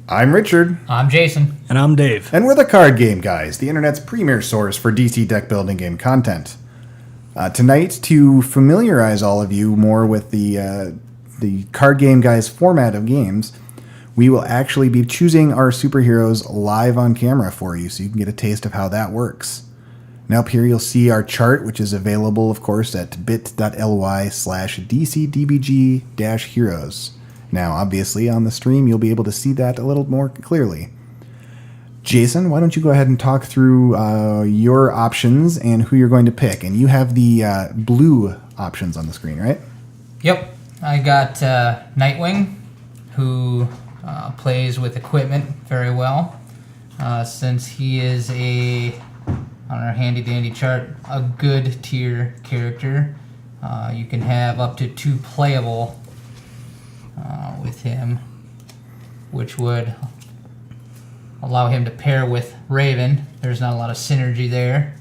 I'm Richard. I'm Jason. And I'm Dave. And we're the Card Game Guys, the internet's premier source for DC deck building game content. Tonight, to familiarize all of you more with the Card Game Guys format of games, we will actually be choosing our superheroes live on camera for you, so you can get a taste of how that works. Now up here you'll see our chart, which is available, of course, at bit.ly/DCDBG-heroes. Now, obviously, on the stream, you'll be able to see that a little more clearly. Jason, why don't you go ahead and talk through your options and who you're going to pick? And you have the blue options on the screen, right? Yep. I got Nightwing, who plays with equipment very well. Since he is on our handy-dandy chart, a good tier character. You can have up to 2 playable with him, which would allow him to pair with Raven. There's not a lot of synergy there.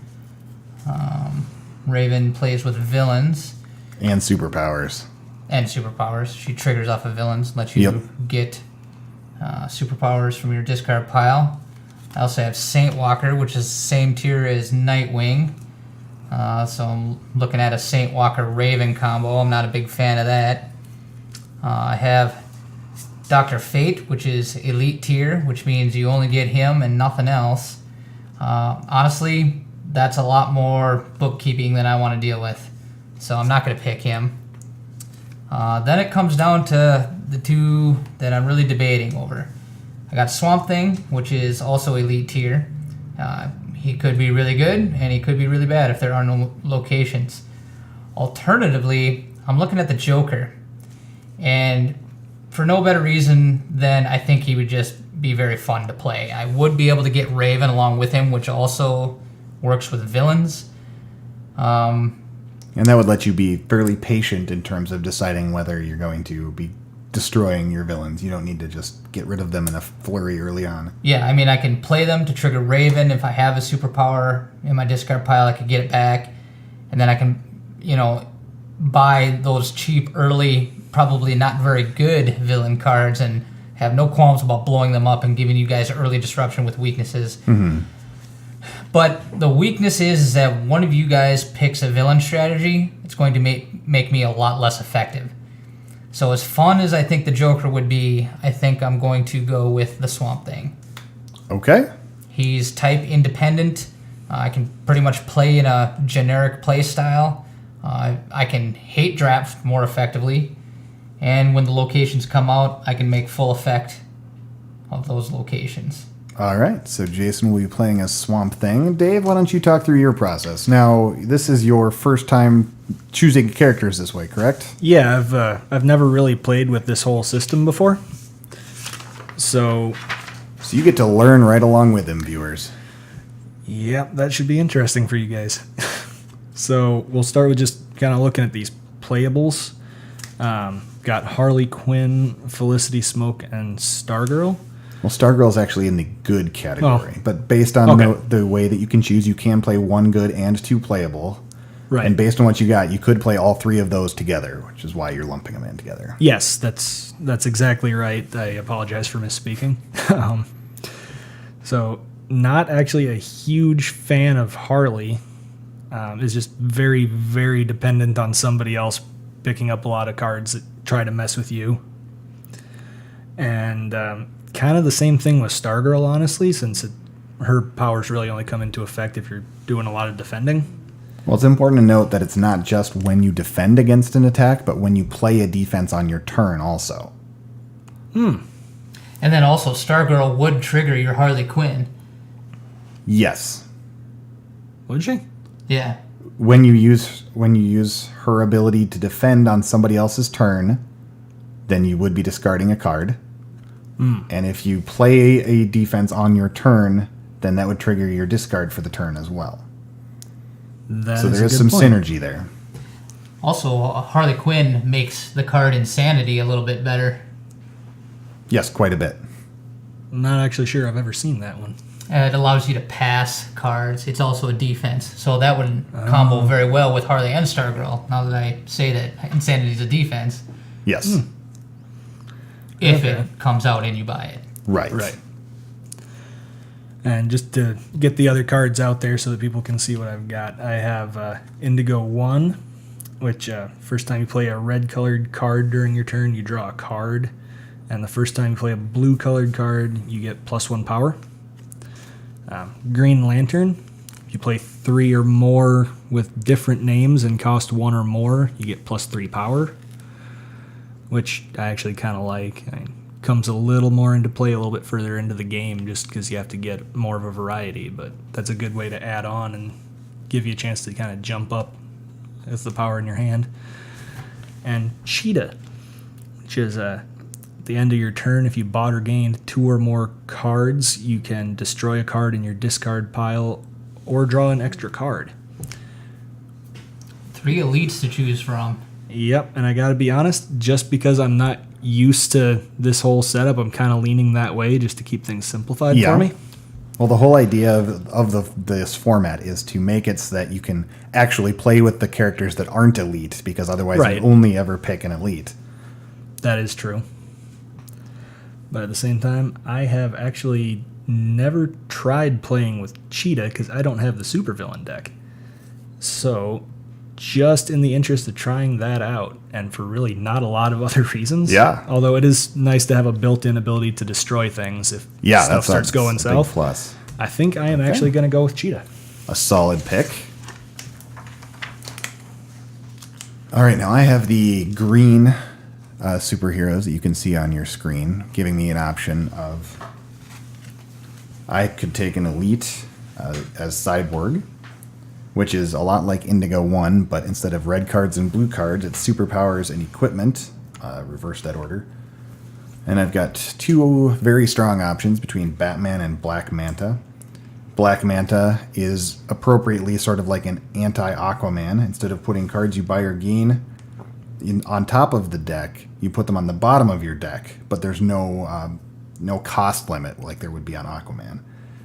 Raven plays with villains. And superpowers. She triggers off of villains, lets you get superpowers from your discard pile. I also have Saint Walker, which is the same tier as Nightwing. So I'm looking at a Saint Walker Raven combo. I'm not a big fan of that. I have Dr. Fate, which is elite tier, which means you only get him and nothing else. Honestly, that's a lot more bookkeeping than I want to deal with, so I'm not going to pick him. Then it comes down to the 2 that I'm really debating over. I got Swamp Thing, which is also elite tier. He could be really good, and he could be really bad if there are no locations. Alternatively, I'm looking at the Joker, and for no better reason than I think he would just be very fun to play. I would be able to get Raven along with him, which also works with villains. And that would let you be fairly patient in terms of deciding whether you're going to be destroying your villains. You don't need to just get rid of them in a flurry early on. Yeah, I mean, I can play them to trigger Raven. If I have a superpower in my discard pile, I can get it back. And then I can, buy those cheap early, probably not very good villain cards and have no qualms about blowing them up and giving you guys early disruption with weaknesses. Mm-hmm. But the weakness is that one of you guys picks a villain strategy, it's going to make me a lot less effective. So as fun as I think the Joker would be, I think I'm going to go with the Swamp Thing. Okay. He's type independent. I can pretty much play in a generic play style. I can hate draft more effectively. And when the locations come out, I can make full effect of those locations. All right, so Jason will be playing as Swamp Thing. Dave, why don't you talk through your process? Now, this is your first time choosing characters this way, correct? Yeah, I've never really played with this whole system before. So you get to learn right along with him, viewers. Yep, that should be interesting for you guys. So we'll start with just kind of looking at these playables. Got Harley Quinn, Felicity Smoke, and Stargirl. Well, Stargirl's actually in the good category, but based on the way that you can choose, you can play 1 good and 2 playable. Right. And based on what you got, you could play all 3 of those together, which is why you're lumping them in together. Yes, that's exactly right. I apologize for misspeaking. So, not actually a huge fan of Harley. Is just very, very dependent on somebody else picking up a lot of cards that try to mess with you. And kind of the same thing with Stargirl, honestly, since her powers really only come into effect if you're doing a lot of defending. Well, it's important to note that it's not just when you defend against an attack, but when you play a defense on your turn also. And then also, Stargirl would trigger your Harley Quinn. Yes. Would she? Yeah. When you use her ability to defend on somebody else's turn, then you would be discarding a card. And if you play a defense on your turn, then that would trigger your discard for the turn as well. So there is some synergy there. Also, Harley Quinn makes the card Insanity a little bit better. Yes, quite a bit. I'm not actually sure I've ever seen that one. It allows you to pass cards. It's also a defense. So that would combo very well with Harley and Stargirl, now that I say that Insanity is a defense. Yes. If it comes out and you buy it. Right. Right. And just to get the other cards out there so that people can see what I've got, I have Indigo 1, which first time you play a red-colored card during your turn, you draw a card. And the first time you play a blue-colored card, you get +1 power. Green Lantern, if you play 3 or more with different names and cost 1 or more, you get +3 power, which I actually kind of like. Comes a little more into play a little bit further into the game just because you have to get more of a variety, but that's a good way to add on and give you a chance to kind of jump up with the power in your hand. And Cheetah, which is at the end of your turn, if you bought or gained 2 or more cards, you can destroy a card in your discard pile or draw an extra card. 3 elites to choose from. Yep, and I gotta be honest, just because I'm not used to this whole setup, I'm kind of leaning that way just to keep things simplified for me. Well, the whole idea of this format is to make it so that you can actually play with the characters that aren't elite, because otherwise you only ever pick an elite. That is true. But at the same time, I have actually never tried playing with Cheetah because I don't have the supervillain deck. So, just in the interest of trying that out, and for really not a lot of other reasons. Yeah. Although it is nice to have a built-in ability to destroy things if stuff starts going south. Plus. I think I am actually going to go with Cheetah. A solid pick. All right, now I have the green superheroes that you can see on your screen, giving me an option of I could take an elite as Cyborg, which is a lot like Indigo 1, but instead of red cards and blue cards, it's superpowers and equipment. Reverse that order. And I've got 2 very strong options between Batman and Black Manta. Black Manta is appropriately sort of like an anti-Aquaman. Instead of putting cards you buy or gain on top of the deck, you put them on the bottom of your deck, but there's no cost limit like there would be on Aquaman.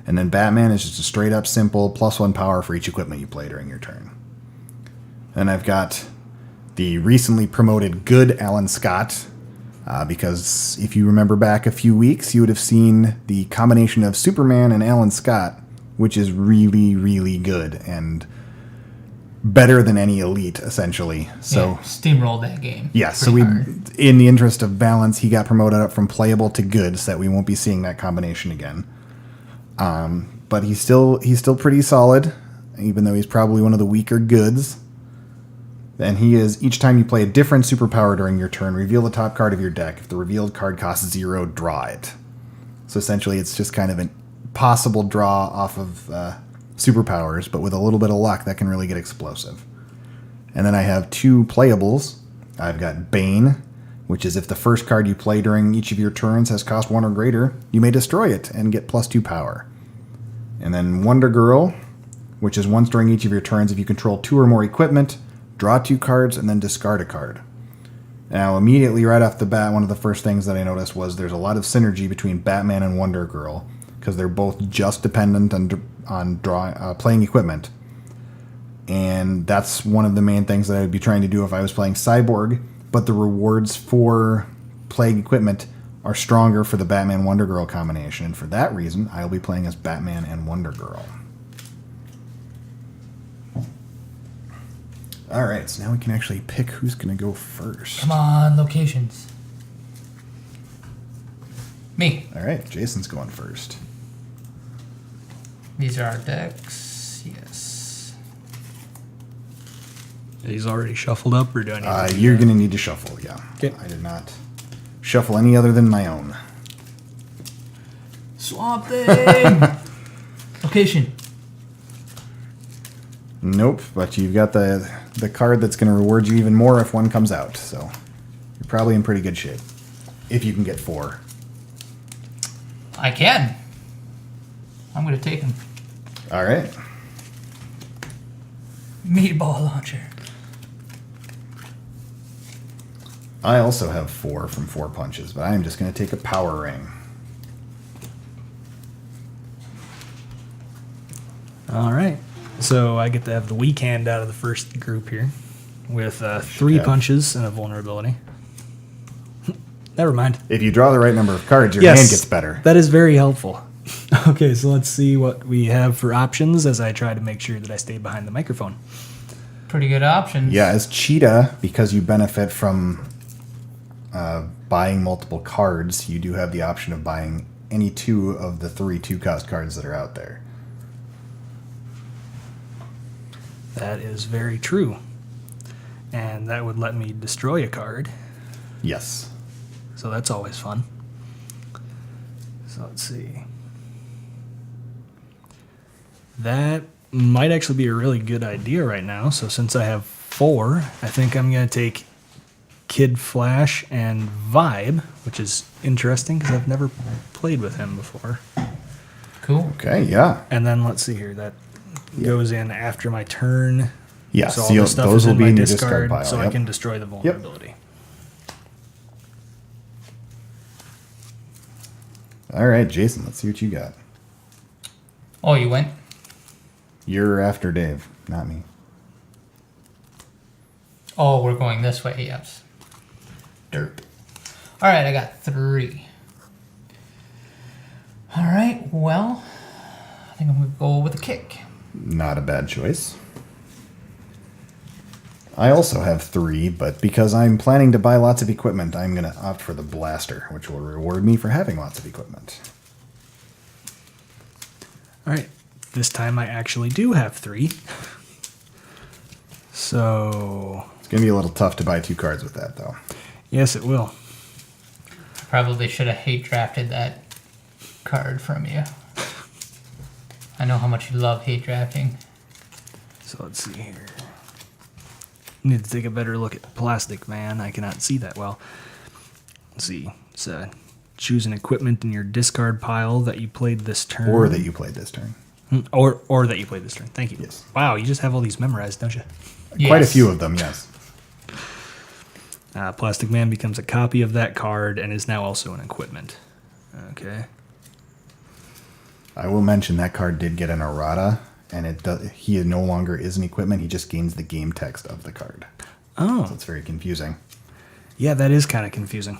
And then Batman is just a straight up simple +1 power for each equipment you play during your turn. And I've got the recently promoted good Alan Scott, because if you remember back a few weeks, you would have seen the combination of Superman and Alan Scott, which is really, really good and better than any elite, essentially. So steamrolled that game. Yeah, so in the interest of balance, he got promoted up from playable to good, so that we won't be seeing that combination again. But he's still pretty solid, even though he's probably one of the weaker goods. And he is, each time you play a different superpower during your turn, reveal the top card of your deck. If the revealed card costs 0, draw it. So essentially it's just kind of an possible draw off of superpowers, but with a little bit of luck, that can really get explosive. And then I have 2 playables. I've got Bane, which is if the first card you play during each of your turns has cost 1 or greater, you may destroy it and get +2 power. And then Wonder Girl, which is once during each of your turns, if you control 2 or more equipment, draw 2 cards and then discard a card. Now, immediately right off the bat, one of the first things that I noticed was there's a lot of synergy between Batman and Wonder Girl, because they're both just dependent on playing equipment. And that's one of the main things that I would be trying to do if I was playing Cyborg, but the rewards for playing equipment are stronger for the Batman-Wonder Girl combination, and for that reason, I'll be playing as Batman and Wonder Girl. All right, so now we can actually pick who's going to go first. Come on, locations. Me. All right, Jason's going first. These are our decks. Yes. He's already shuffled up, or do I need to You're going to need to shuffle, yeah. Okay. I did not shuffle any other than my own. Swamp Thing! Location. Nope, but you've got the card that's going to reward you even more if one comes out, so you're probably in pretty good shape. If you can get 4. I can. I'm going to take him. All right. Meatball launcher. I also have 4 from 4 punches, but I am just going to take a power ring. All right. So I get to have the weak hand out of the first group here with 3 punches and a vulnerability. Never mind. If you draw the right number of cards, your Yes, hand gets better. That is very helpful. Okay, so let's see what we have for options as I try to make sure that I stay behind the microphone. Pretty good options. Yeah, as Cheetah, because you benefit from buying multiple cards, you do have the option of buying any 2 of the 3 2-cost cards that are out there. That is very true. And that would let me destroy a card. Yes. So that's always fun. So let's see. That might actually be a really good idea right now. So since I have 4, I think I'm going to take Kid Flash and Vibe, which is interesting because I've never played with him before. Cool. Okay, yeah. And then let's see here. That goes in after my turn. Yeah, So so all this stuff those is will in be my in your discard, discard pile. so I yep. can destroy the vulnerability. All right, Jason, let's see what you got. Oh, you went? You're after Dave, not me. Oh, we're going this way, yes. Derp. All right, I got 3. All right, well, I think I'm going to go with a kick. Not a bad choice. I also have 3, but because I'm planning to buy lots of equipment, I'm going to opt for the Blaster, which will reward me for having lots of equipment. All right. This time I actually do have 3. So, It's going to be a little tough to buy 2 cards with that, though. yes, it will. Probably should have hate drafted that card from you. I know how much you love hate drafting. So let's see here. Need to take a better look at Plastic Man. I cannot see that well. Let's see. It's choose an equipment in your discard pile that you played this turn. Or that you played this turn. Or that you played this turn. Thank you. Yes. Wow, you just have all these memorized, don't you? Quite a Yes. few of them, yes. Plastic Man becomes a copy of that card and is now also an equipment. Okay. I will mention that card did get an errata, and he no longer is an equipment. He just gains the game text of the card. So Oh, it's very confusing. yeah, that is kind of confusing.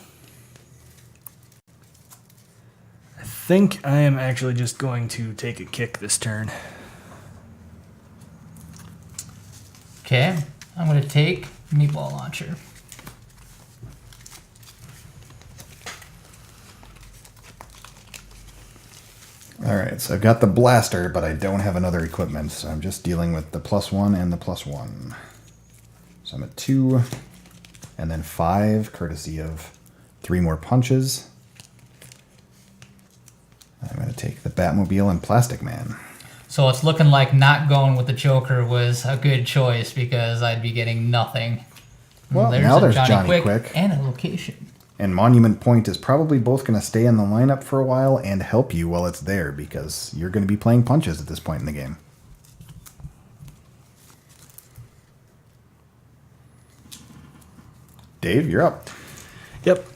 I think I am actually just going to take a kick this turn. Okay, I'm going to take Meatball Launcher. All right, so I've got the Blaster, but I don't have another equipment, so I'm just dealing with the +1 and the +1. So I'm at 2, and then 5, courtesy of 3 more punches. I'm going to take the Batmobile and Plastic Man. So it's looking like not going with the Joker was a good choice because I'd be getting nothing. Well, now there's Johnny Quick. And a location. And Monument Point is probably both going to stay in the lineup for a while and help you while it's there, because you're going to be playing punches at this point in the game. Dave, you're up. Yep.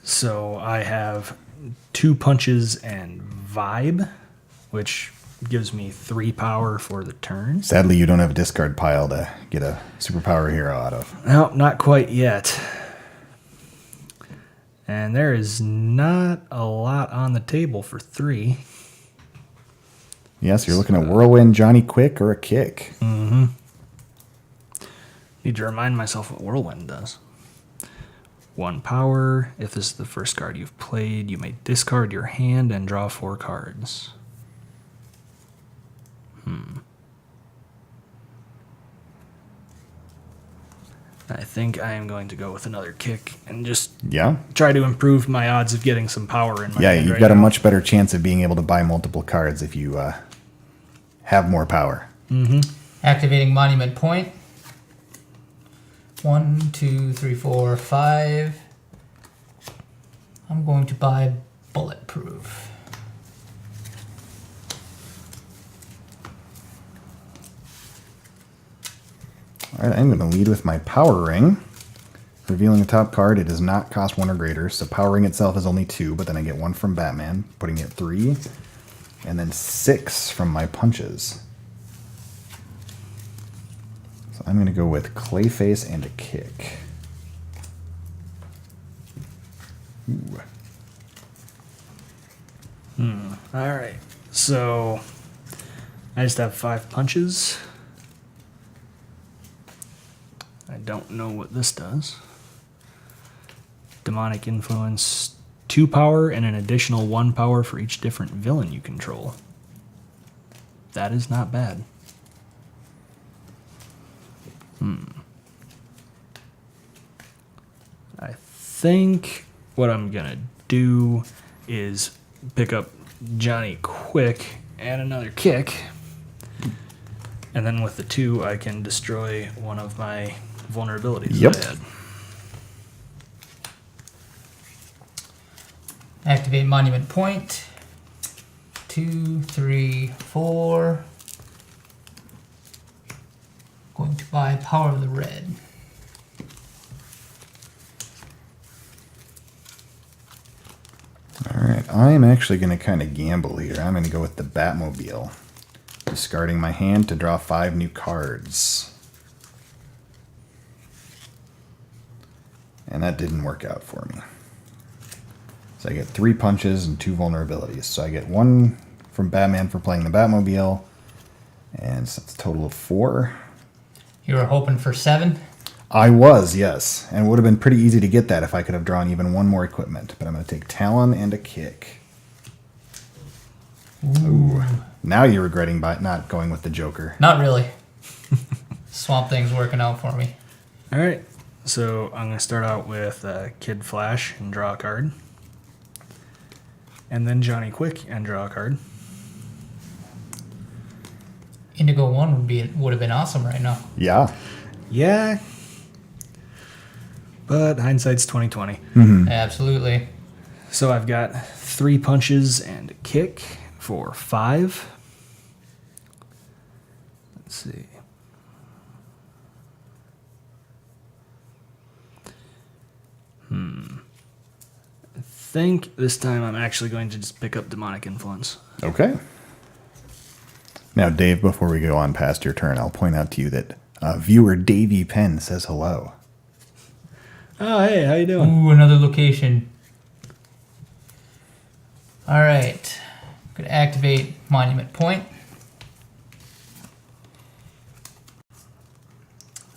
So I have 2 punches and Vibe, which gives me 3 power for the turn. Sadly, you don't have a discard pile to get a superpower hero out of. No, not quite yet. And there is not a lot on the table for 3. Yes, you're looking at Whirlwind, Johnny Quick, or a kick. Need to remind myself what Whirlwind does. 1 power. If this is the first card you've played, you may discard your hand and draw 4 cards. I think I am going to go with another kick and just Yeah? try to improve my odds of getting some power in my Yeah, hand you've right got a now. much better chance of being able to buy multiple cards if you have more power. Activating Monument Point. 1, 2, 3, 4, 5. I'm going to buy Bulletproof. All right, I'm going to lead with my Power Ring. Revealing the top card, it does not cost 1 or greater, so Power Ring itself is only 2, but then I get 1 from Batman, putting it at 3, and then 6 from my punches. So I'm going to go with Clayface and a kick. All right. So I just have 5 punches. I don't know what this does. Demonic influence, 2 power and an additional 1 power for each different villain you control. That is not bad. I think what I'm gonna do is pick up Johnny Quick and another kick. And then with the 2, I can destroy one of my vulnerabilities Yep. that I had. Activate Monument Point. 2, 3, 4. Going to buy Power of the Red. All right, I'm actually going to kind of gamble here. I'm going to go with the Batmobile. Discarding my hand to draw 5 new cards. And that didn't work out for me. So I get 3 punches and 2 vulnerabilities. So I get 1 from Batman for playing the Batmobile. And so it's a total of 4. You were hoping for 7. I was, yes. And it would have been pretty easy to get that if I could have drawn even 1 more equipment. But I'm going to take Talon and a kick. Ooh. Now you're regretting not going with the Joker. Not really. Swamp Thing's working out for me. All right. So I'm going to start out with Kid Flash and draw a card. And then Johnny Quick and draw a card. Indigo 1 would have been awesome right now. Yeah. Yeah. But hindsight's 2020. Absolutely. So I've got 3 punches and a kick for 5. Let's see. I think this time I'm actually going to just pick up Demonic Influence. Okay. Now, Dave, before we go on past your turn, I'll point out to you that viewer Davey Penn says hello. Oh, hey, how you doing? Ooh, another location. Alright. Going to activate Monument Point.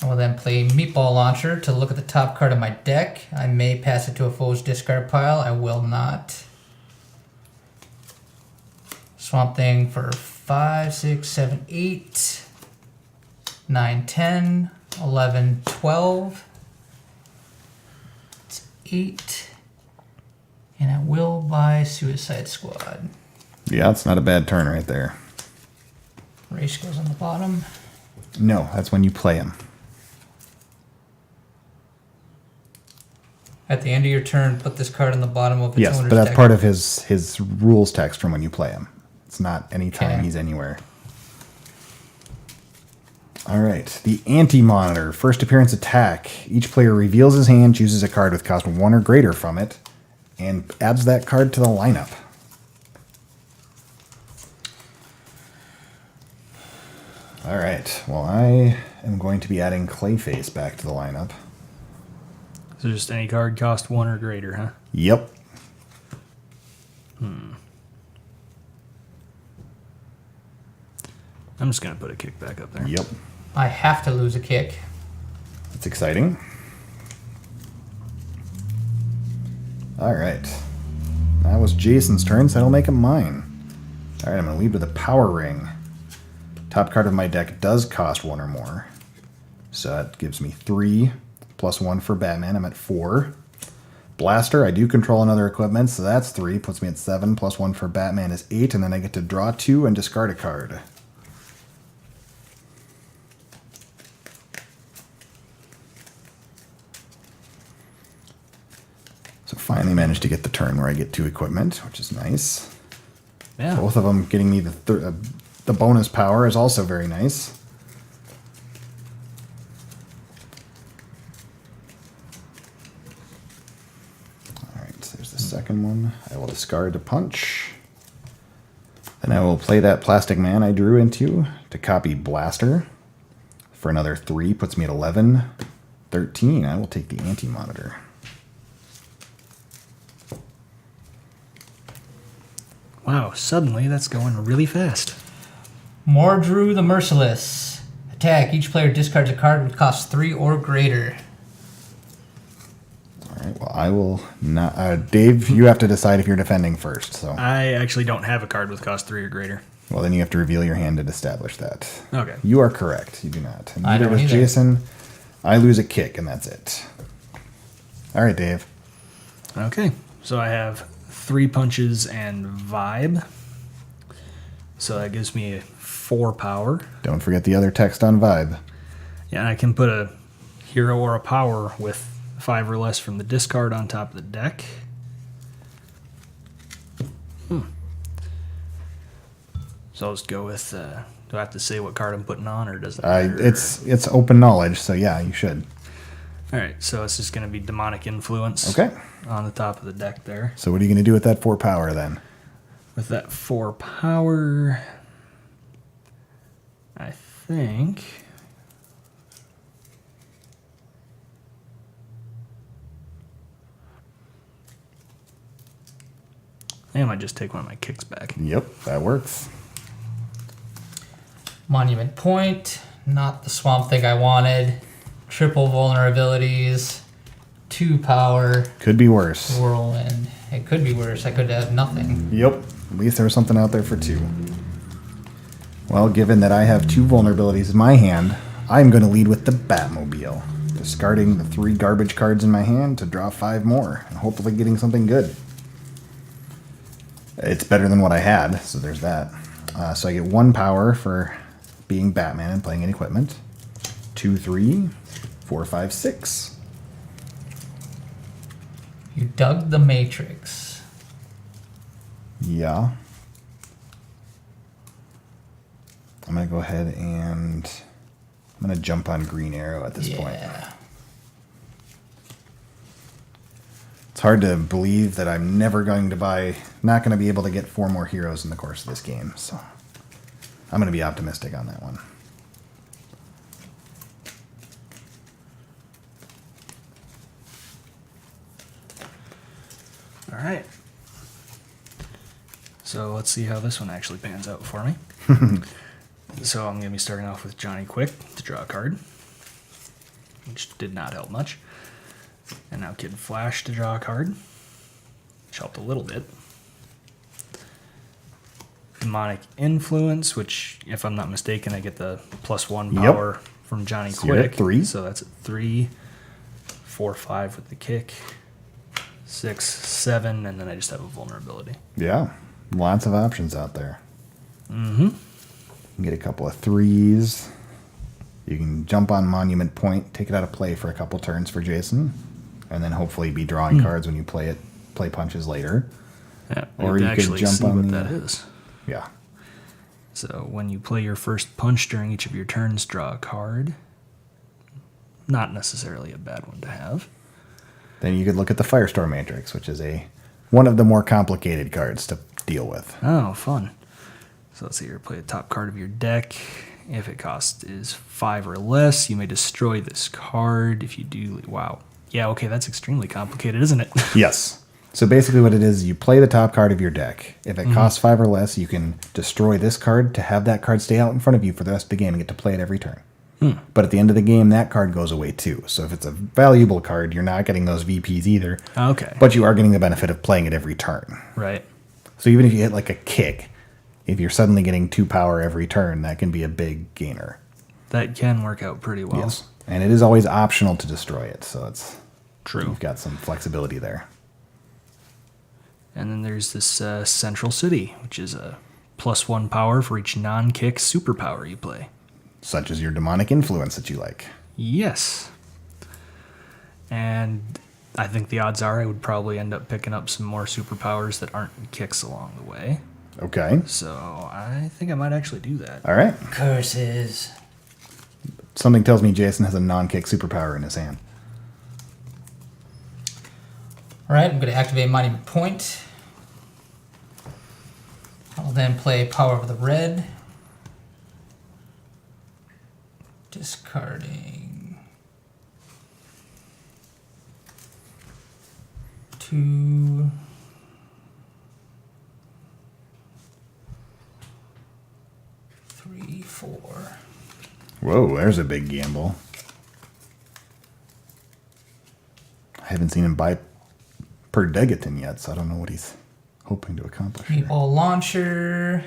I will then play Meatball Launcher to look at the top card of my deck. I may pass it to a foe's discard pile. I will not. Swamp Thing for 5, 6, 7, 8, 9, 10, 11, 12. It's 8. And I will buy Suicide Squad. Yeah, it's not a bad turn right there. Race goes on the bottom. No, that's when you play him. At the end of your turn, put this card on the bottom of its Yes, owner's but that's deck. part of his rules text from when you play him. It's not any time Okay. he's anywhere. All right, the Anti-Monitor. First appearance attack. Each player reveals his hand, chooses a card with cost 1 or greater from it, and adds that card to the lineup. All right, well, I am going to be adding Clayface back to the lineup. So just any card cost 1 or greater, huh? Yep. I'm just going to put a kick back up there. Yep. I have to lose a kick. That's exciting. All right. That was Jason's turn, so that'll make it mine. All right, I'm going to lead with a Power Ring. Top card of my deck does cost 1 or more. So that gives me 3 plus 1 for Batman. I'm at 4. Blaster, I do control another equipment, so that's 3. Puts me at 7. Plus 1 for Batman is 8. And then I get to draw 2 and discard a card. So finally managed to get the turn where I get 2 equipment, which is nice. Yeah. Both of them getting me the bonus power is also very nice. All right, so there's the second one. I will discard to punch. Then I will play that Plastic Man I drew into to copy Blaster for another 3. Puts me at 11. 13. I will take the Anti-Monitor. Wow, suddenly that's going really fast. Mordru the Merciless. Attack. Each player discards a card which costs 3 or greater. All right. Well, I will not. Dave, you have to decide if you're defending first. So, I actually don't have a card with cost 3 or greater. well, then you have to reveal your hand to establish that. Okay. You are correct. You do not. And I neither don't does either. Jason. I lose a kick, and that's it. All right, Dave. Okay. So I have 3 punches and vibe. So that gives me a 4 power. Don't forget the other text on Vibe. Yeah, and I can put a hero or a power with 5 or less from the discard on top of the deck. So I'll just go with. Do I have to say what card I'm putting on, or does it matter? It's open knowledge, so yeah, you should. All right. So it's just going to be demonic influence. Okay. On the top of the deck there. So what are you going to do with that 4 power then? With that 4 power, I think. I might just take one of my kicks back. Yep, that works. Monument Point. Not the swamp thing I wanted. Triple vulnerabilities. 2 power. Could be worse. Whirlwind. It could be worse. I could have nothing. Yep. At least there was something out there for 2. Well, given that I have 2 vulnerabilities in my hand, I'm going to lead with the Batmobile. Discarding the 3 garbage cards in my hand to draw 5 more, and hopefully getting something good. It's better than what I had, so there's that. So I get 1 power for being Batman and playing an equipment. 2, 3, 4, 5, 6. You dug the Matrix. Yeah. I'm going to go ahead and I'm going to jump on Green Arrow at this point. Yeah. It's hard to believe that I'm not going to be able to get 4 more heroes in the course of this game. So I'm going to be optimistic on that one. All right. So let's see how this one actually pans out for me. So I'm going to be starting off with Johnny Quick to draw a card, which did not help much. And now Kid Flash to draw a card, which helped a little bit. Demonic Influence, which, if I'm not mistaken, I get the +1 power from Johnny So you're at Quick. 3. So that's at 3, 4, 5 with the kick, 6, 7, and then I just have a vulnerability. Yeah. Lots of options out there. Mm-hmm. You can get a couple of 3s. You can jump on Monument Point, take it out of play for a couple turns for Jason, and then hopefully be drawing cards when you play punches later. Yeah, Or you you can could actually jump see on what the- that is. Yeah. So when you play your first punch during each of your turns, draw a card. Not necessarily a bad one to have. Then you could look at the Firestorm Matrix, which is one of the more complicated cards to deal with. Oh, fun. So let's see here. Play the top card of your deck. If it cost is 5 or less, you may destroy this card. If you do, wow. Yeah, okay, that's extremely complicated, isn't it? Yes. So basically what it is, you play the top card of your deck. If it costs 5 or less, you can destroy this card to have that card stay out in front of you for the rest of the game and get to play it every turn. But at the end of the game, that card goes away too. So if it's a valuable card, you're not getting those VPs either. Okay. But you are getting the benefit of playing it every turn. Right. So even if you hit like a kick, if you're suddenly getting 2 power every turn, that can be a big gainer. That can work out pretty well. Yes. And it is always optional to destroy it. So it's True. You've got some flexibility there. And then there's this Central City, which is a +1 power for each non-kick superpower you play. Such as your demonic influence that you like. Yes. And I think the odds are I would probably end up picking up some more superpowers that aren't kicks along the way. Okay. So I think I might actually do that. All right. Curses. Something tells me Jason has a non-kick superpower in his hand. All right, I'm going to activate Monument Point. I'll then play Power of the Red. Discarding 2, 3, 4. Whoa, there's a big gamble. I haven't seen him buy Per Degaton yet, so I don't know what he's hoping to accomplish. Here. Meatball launcher.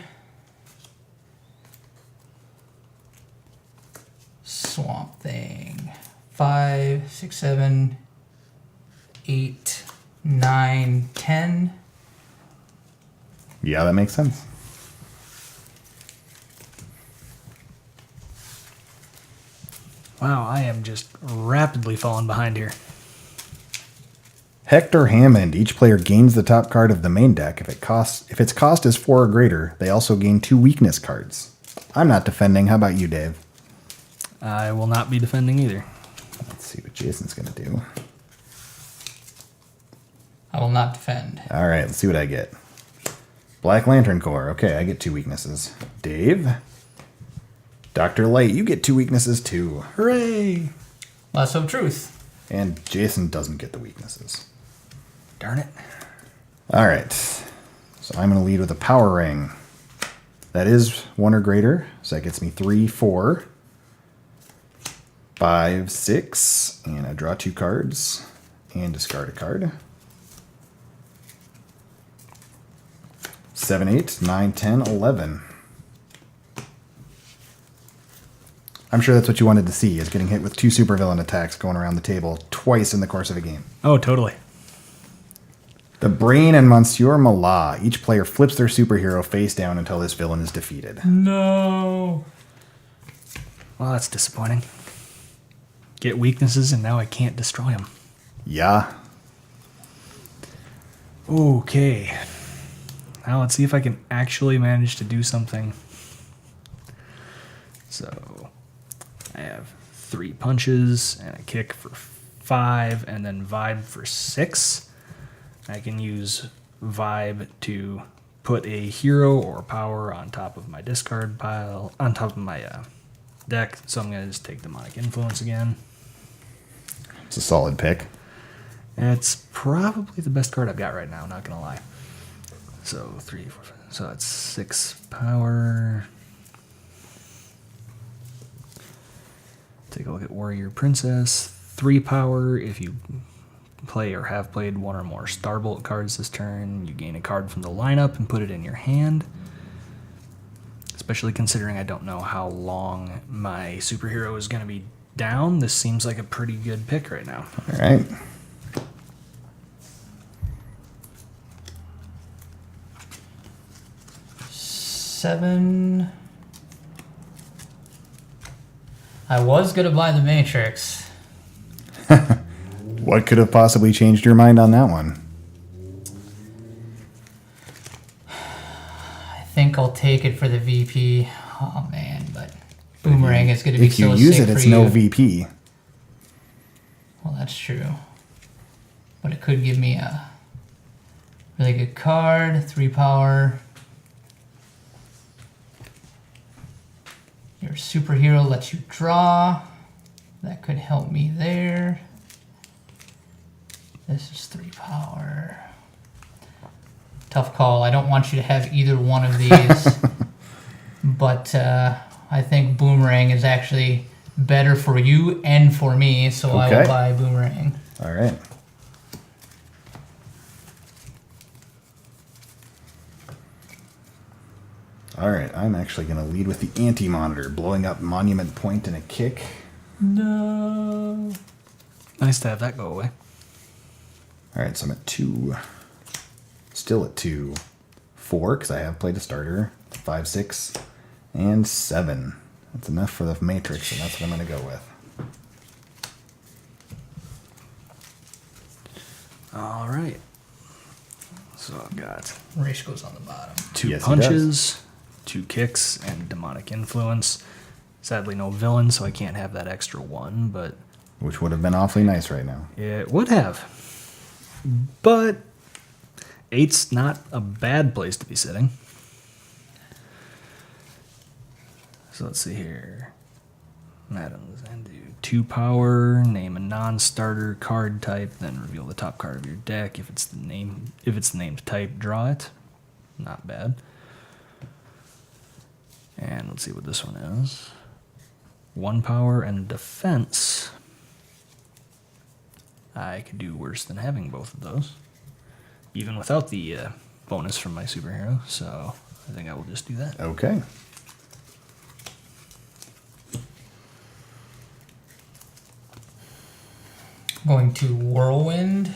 Swamp Thing. 5, 6, 7, 8, 9, 10. Yeah, that makes sense. Wow, I am just rapidly falling behind here. Hector Hammond. Each player gains the top card of the main deck. If its cost is 4 or greater, they also gain 2 weakness cards. I'm not defending. How about you, Dave? I will not be defending either. Let's see what Jason's going to do. I will not defend. All right, let's see what I get. Black Lantern Corps. Okay, I get 2 weaknesses. Dave? Dr. Light, you get 2 weaknesses too. Hooray! Lasso of Truth. And Jason doesn't get the weaknesses. Darn it. All right, so I'm going to lead with a Power Ring. That is 1 or greater, so that gets me 3, 4, 5, 6, and I draw 2 cards and discard a card. 7, 8, 9, 10, 11. I'm sure that's what you wanted to see, is getting hit with 2 supervillain attacks going around the table twice in the course of a game. Oh, totally. The Brain and Monsieur Mallah. Each player flips their superhero face down until this villain is defeated. No. Well, that's disappointing. Get weaknesses, and now I can't destroy them. Yeah. Okay. Now let's see if I can actually manage to do something. So, I have 3 punches and a kick for 5, and then vibe for 6. I can use vibe to put a hero or power on top of my discard pile, on top of my deck. So I'm going to just take Demonic Influence again. It's a solid pick. It's probably the best card I've got right now, not going to lie. So 3, 4, 5. So that's 6 power. Take a look at Warrior Princess. 3 power. If you play or have played 1 or more Starbolt cards this turn, you gain a card from the lineup and put it in your hand. Especially considering I don't know how long my superhero is going to be down, this seems like a pretty good pick right now. All right. Seven. I was gonna buy the Matrix. What could have possibly changed your mind on that one? I think I'll take it for the VP. Oh man, but Boomerang is gonna be If you so use sick it, for it's you. no VP. Well, that's true. But it could give me a really good card, 3 power. Your superhero lets you draw. That could help me there. This is 3 power. Tough call. I don't want you to have either one of these. But I think Boomerang is actually better for you and for me, so I will buy Boomerang. All right. All right, I'm actually going to lead with the Anti-Monitor, blowing up Monument Point in a kick. No. Nice to have that go away. All right, so I'm at 2. Still at 2. 4, because I have played a starter. 5, 6, and 7. That's enough for the Matrix, and that's what I'm going to go with. All right. So I've got Rish goes on the bottom. 2 Yes, he punches, 2 kicks, and Demonic Influence. Sadly, no villain, so I can't have that extra 1, but Which would have been awfully nice right now. it would have. But 8's not a bad place to be sitting. So let's see here. Madams, and do 2 power, name a non-starter card type, then reveal the top card of your deck. If it's the named type, draw it. Not bad. And we'll let's see what this one is. 1 power and defense. I could do worse than having both of those, even without the bonus from my superhero, so I think I will just do that. Okay. Going to Whirlwind.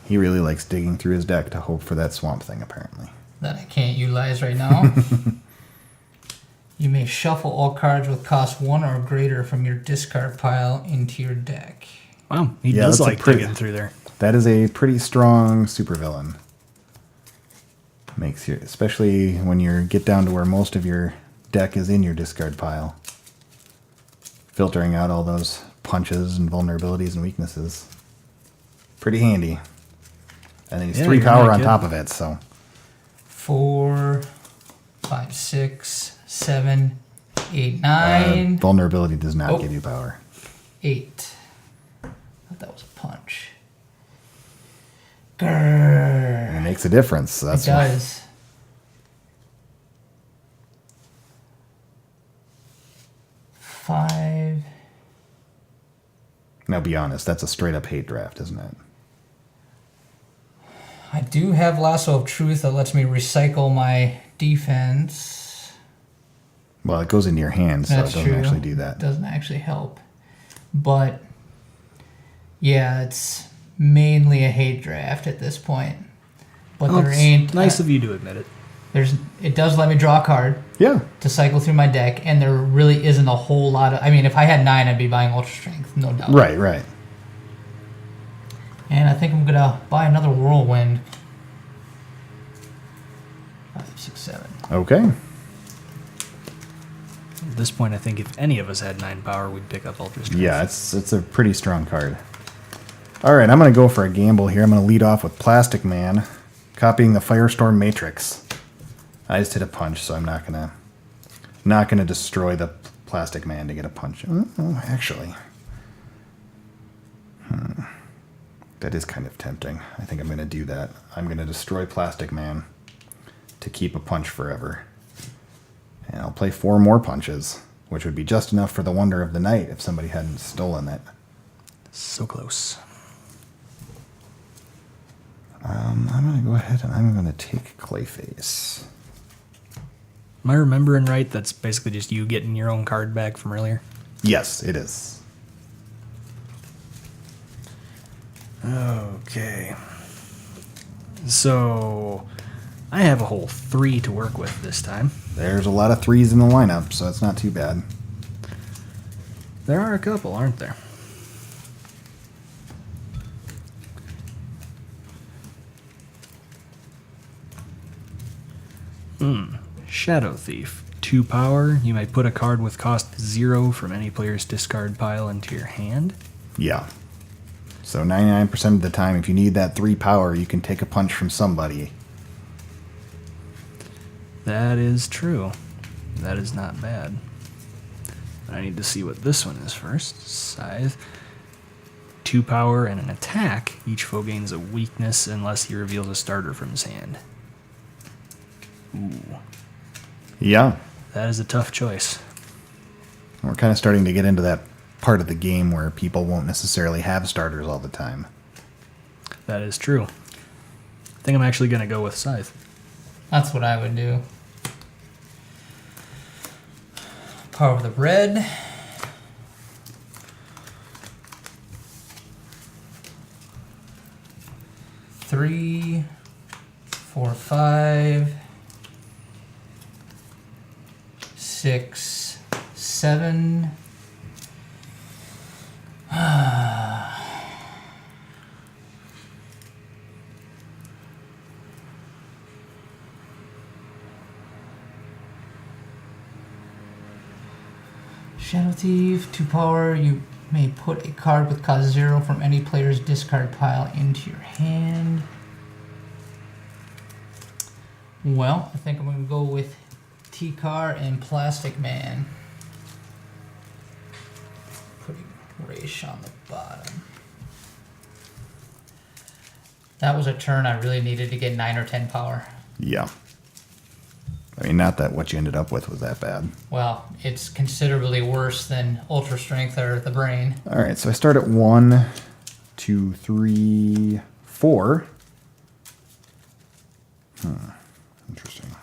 He really likes digging through his deck to hope for that Swamp Thing, apparently. That I can't utilize right now. You may shuffle all cards with cost 1 or greater from your discard pile into your deck. Wow, he Yeah, does that's a like pretty- digging through there. That is a pretty strong supervillain. Makes you, especially when you get down to where most of your deck is in your discard pile. Filtering out all those punches and vulnerabilities and weaknesses. Pretty handy. And then he's Yeah, 3 you're power not on top kidding. of it, so. 4, 5, 6, 7, 8, 9. Vulnerability does not Oh. give you power. 8. Thought that was a punch. Grrr. And it makes a difference. So that's It why. does. Five. Now be honest, that's a straight up hate draft, isn't it? I do have Lasso of Truth that lets me recycle my defense. Well, it goes into your hand, so That's it doesn't true. actually do that. Doesn't actually help. But yeah, it's mainly a hate draft at this point. But Well, there it's ain't nice of you to admit it. it does let me draw a card Yeah. to cycle through my deck, and there really isn't a whole lot of. I mean, if I had 9, I'd be buying Ultra Strength, no doubt. Right, right. And I think I'm gonna buy another Whirlwind. 5, 6, 7. Okay. At this point, I think if any of us had 9 power, we'd pick up Ultra Strength. Yeah, it's a pretty strong card. All right, I'm going to go for a gamble here. I'm going to lead off with Plastic Man, copying the Firestorm Matrix. I just hit a punch, so I'm not gonna destroy the Plastic Man to get a punch. Oh, actually, that is kind of tempting. I think I'm going to do that. I'm going to destroy Plastic Man to keep a punch forever. And I'll play 4 more punches, which would be just enough for the Wonder of the Night if somebody hadn't stolen it. So close. I'm going to go ahead and I'm going to take Clayface. Am I remembering right? That's basically just you getting your own card back from earlier? Yes, it is. Okay. So, I have a whole 3 to work with this time. There's a lot of 3s in the lineup, so it's not too bad. There are a couple, aren't there? Shadow Thief. 2 power. You may put a card with cost 0 from any player's discard pile into your hand. Yeah. So 99% of the time, if you need that 3 power, you can take a punch from somebody. That is true. That is not bad. But I need to see what this one is first. Scythe. 2 power and an attack. Each foe gains a weakness unless he reveals a starter from his hand. Ooh, Yeah. that is a tough choice. We're kind of starting to get into that part of the game where people won't necessarily have starters all the time. That is true. I think I'm actually going to go with Scythe. That's what I would do. Power of the Red. Three, 4, 5, 6, 7. Shadow Thief, 2 power. You may put a card with cost 0 from any player's discard pile into your hand. Well, I think I'm going to go with T-Car and Plastic Man. Putting Raish on the bottom. That was a turn I really needed to get 9 or 10 power. Yeah. I mean, not that what you ended up with was that bad. Well, it's considerably worse than Ultra Strength or the Brain. All right, so I start at 1, 2, 3, 4. Interesting.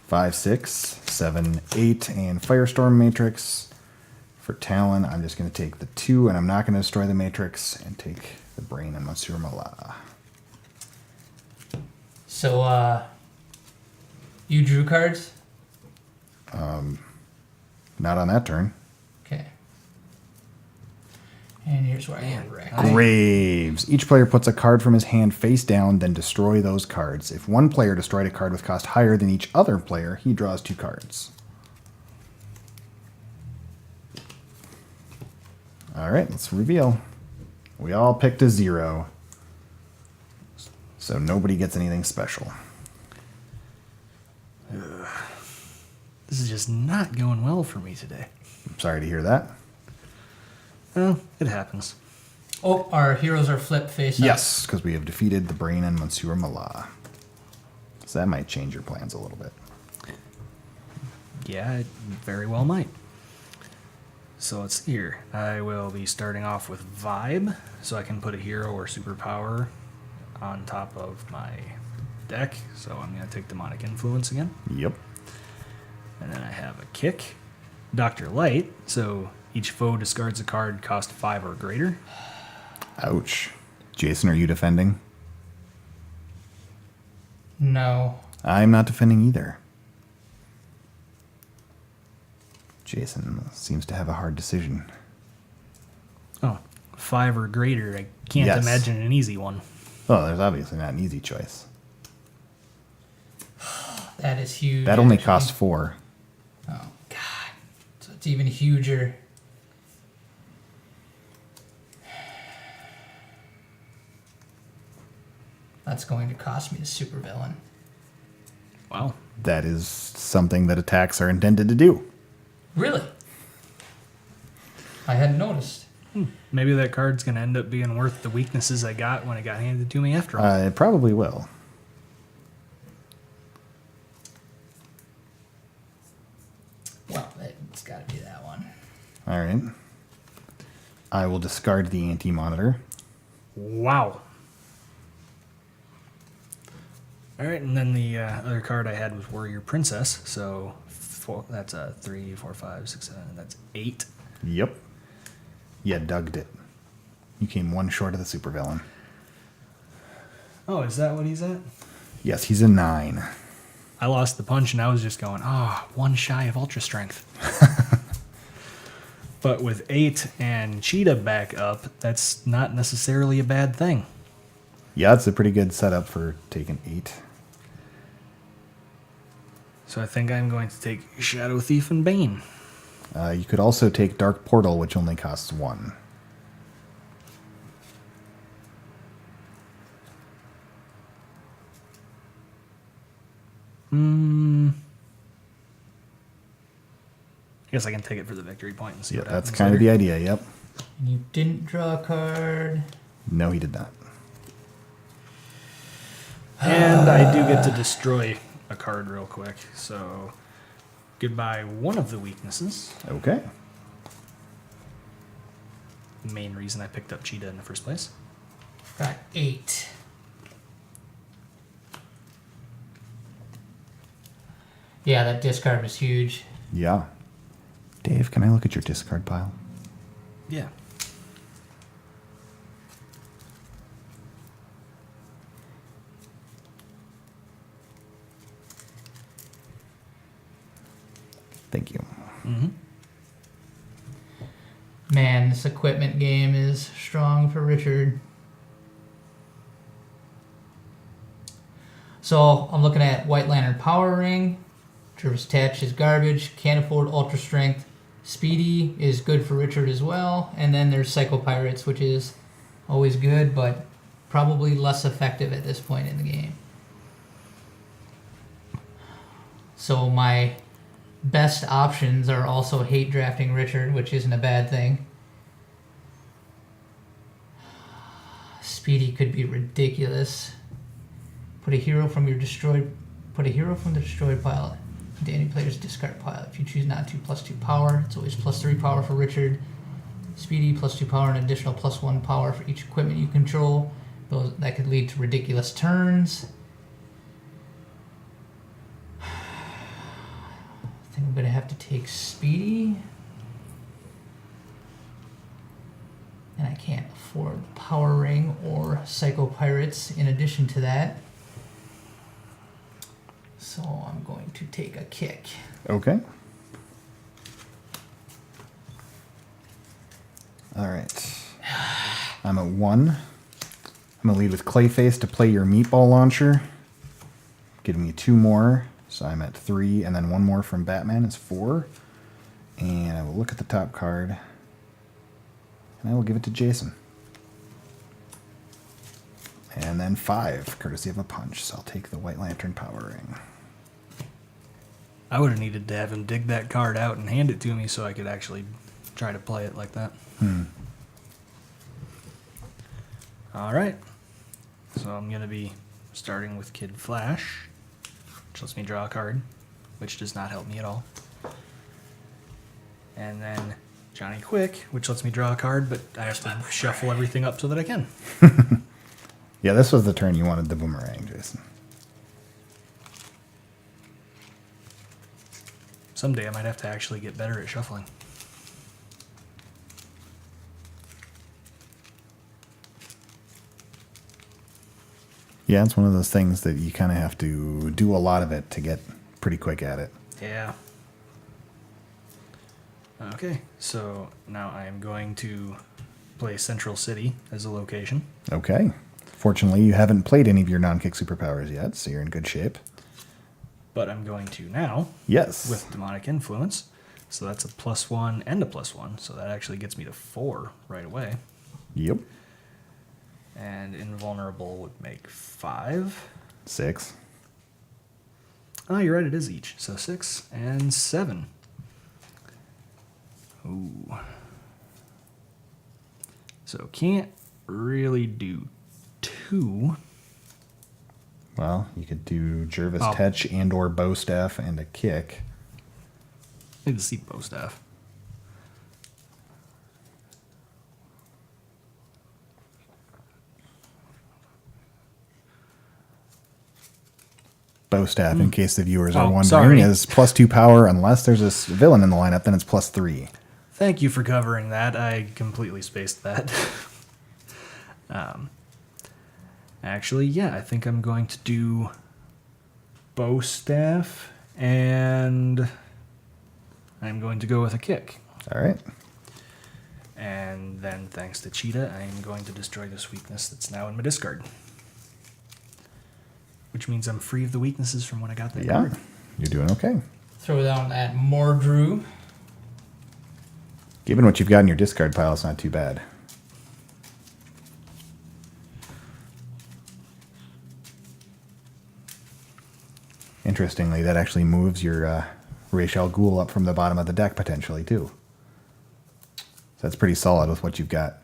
5, 6, 7, 8, and Firestorm Matrix. For Talon, I'm just going to take the 2, and I'm not going to destroy the Matrix, and take the Brain and Monsieur Mala. So, you drew cards? Not on that turn. Okay. And here's where I am wrecked. Graves. Each player puts a card from his hand face down, then destroy those cards. If one player destroyed a card with cost higher than each other player, he draws 2 cards. All right, let's reveal. We all picked a 0. So nobody gets anything special. This is just not going well for me today. I'm sorry to hear that. Well, it happens. Oh, our heroes are flipped face up. Yes, because we have defeated the Brain and Monsieur Mala. So that might change your plans a little bit. Yeah, it very well might. So let's see here. I will be starting off with Vibe, so I can put a hero or superpower on top of my deck. So I'm going to take Demonic Influence again. Yep. And then I have a Kick, Dr. Light, so each foe discards a card cost 5 or greater. Ouch. Jason, are you defending? No. I'm not defending either. Jason seems to have a hard decision. Oh, 5 or greater. I can't Yes. imagine an easy one. Oh, there's obviously not an easy choice. That is huge. That only actually. costs 4. Oh, God. So it's even huger. That's going to cost me the supervillain. Wow. That is something that attacks are intended to do. Really? I hadn't noticed. Maybe that card's going to end up being worth the weaknesses I got when it got handed to me after all. It probably will. Well, it's got to be that one. All right. I will discard the anti-monitor. Wow. All right, and then the other card I had was Warrior Princess. So that's a 3, 4, 5, 6, 7. That's 8. Yep. Yeah, Doug'd it. You came 1 short of the supervillain. Oh, is that what he's at? Yes, he's a 9. I lost the punch, and I was just going, 1 shy of Ultra Strength. But with 8 and Cheetah back up, that's not necessarily a bad thing. Yeah, it's a pretty good setup for taking 8. So I think I'm going to take Shadow Thief and Bane. You could also take Dark Portal, which only costs 1. I guess I can take it for the victory point and see Yeah, what that's happens kind of later. the idea, yep. And you didn't draw a card. No, he did not. And I do get to destroy a card real quick. So goodbye one of the weaknesses. Okay. The main reason I picked up Cheetah in the first place. Got 8. Yeah, that discard was huge. Yeah. Dave, can I look at your discard pile? Yeah. Thank you. Man, this equipment game is strong for Richard. So I'm looking at White Lantern Power Ring. Jervis Tatch is garbage. Can't afford Ultra Strength. Speedy is good for Richard as well. And then there's Psycho Pirates, which is always good, but probably less effective at this point in the game. So my best options are also hate drafting Richard, which isn't a bad thing. Speedy could be ridiculous. Put a hero from the destroyed pile into any player's discard pile. If you choose not to, +2 power. It's always +3 power for Richard. Speedy, +2 power, and additional +1 power for each equipment you control. That could lead to ridiculous turns. I think I'm going to have to take Speedy. And I can't afford Power Ring or Psycho Pirates in addition to that. So I'm going to take a kick. Okay. All right. I'm at 1. I'm going to lead with Clayface to play your Meatball Launcher, giving me 2 more. So I'm at 3, and then 1 more from Batman is 4. And I will look at the top card, and I will give it to Jason. And then 5, courtesy of a punch. So I'll take the White Lantern Power Ring. I would have needed to have him dig that card out and hand it to me so I could actually try to play it like that. All right. So I'm going to be starting with Kid Flash, which lets me draw a card, which does not help me at all. And then Johnny Quick, which lets me draw a card, but I have to shuffle everything up so that I can. Yeah, this was the turn you wanted the boomerang, Jason. Someday I might have to actually get better at shuffling. Yeah, it's one of those things that you kind of have to do a lot of it to get pretty quick at it. Yeah. Okay, so now I am going to play Central City as a location. Okay. Fortunately, you haven't played any of your non-kick superpowers yet, so you're in good shape. But I'm going to now. Yes. With Demonic Influence. So that's a +1 and a +1. So that actually gets me to 4 right away. Yep. And Invulnerable would make 5. 6. Oh, you're right, it is each. So 6 and 7. Ooh. So can't really do 2. Well, you could do Jervis Oh. Tetch and or Bowstaff and a kick. I need to see Bowstaff. Bowstaff, in case the viewers are Oh, wondering, sorry. is +2 power unless there's a villain in the lineup, then it's +3. Thank you for covering that. I completely spaced that. Actually, yeah, I think I'm going to do Bowstaff, and I'm going to go with a kick. All right. And then, thanks to Cheetah, I'm going to destroy this weakness that's now in my discard. Which means I'm free of the weaknesses from when I got that Yeah, card. you're doing okay. Throw down that Mordru. Given what you've got in your discard pile, it's not too bad. Interestingly, that actually moves your Ra's al Ghul up from the bottom of the deck potentially, too. So that's pretty solid with what you've got.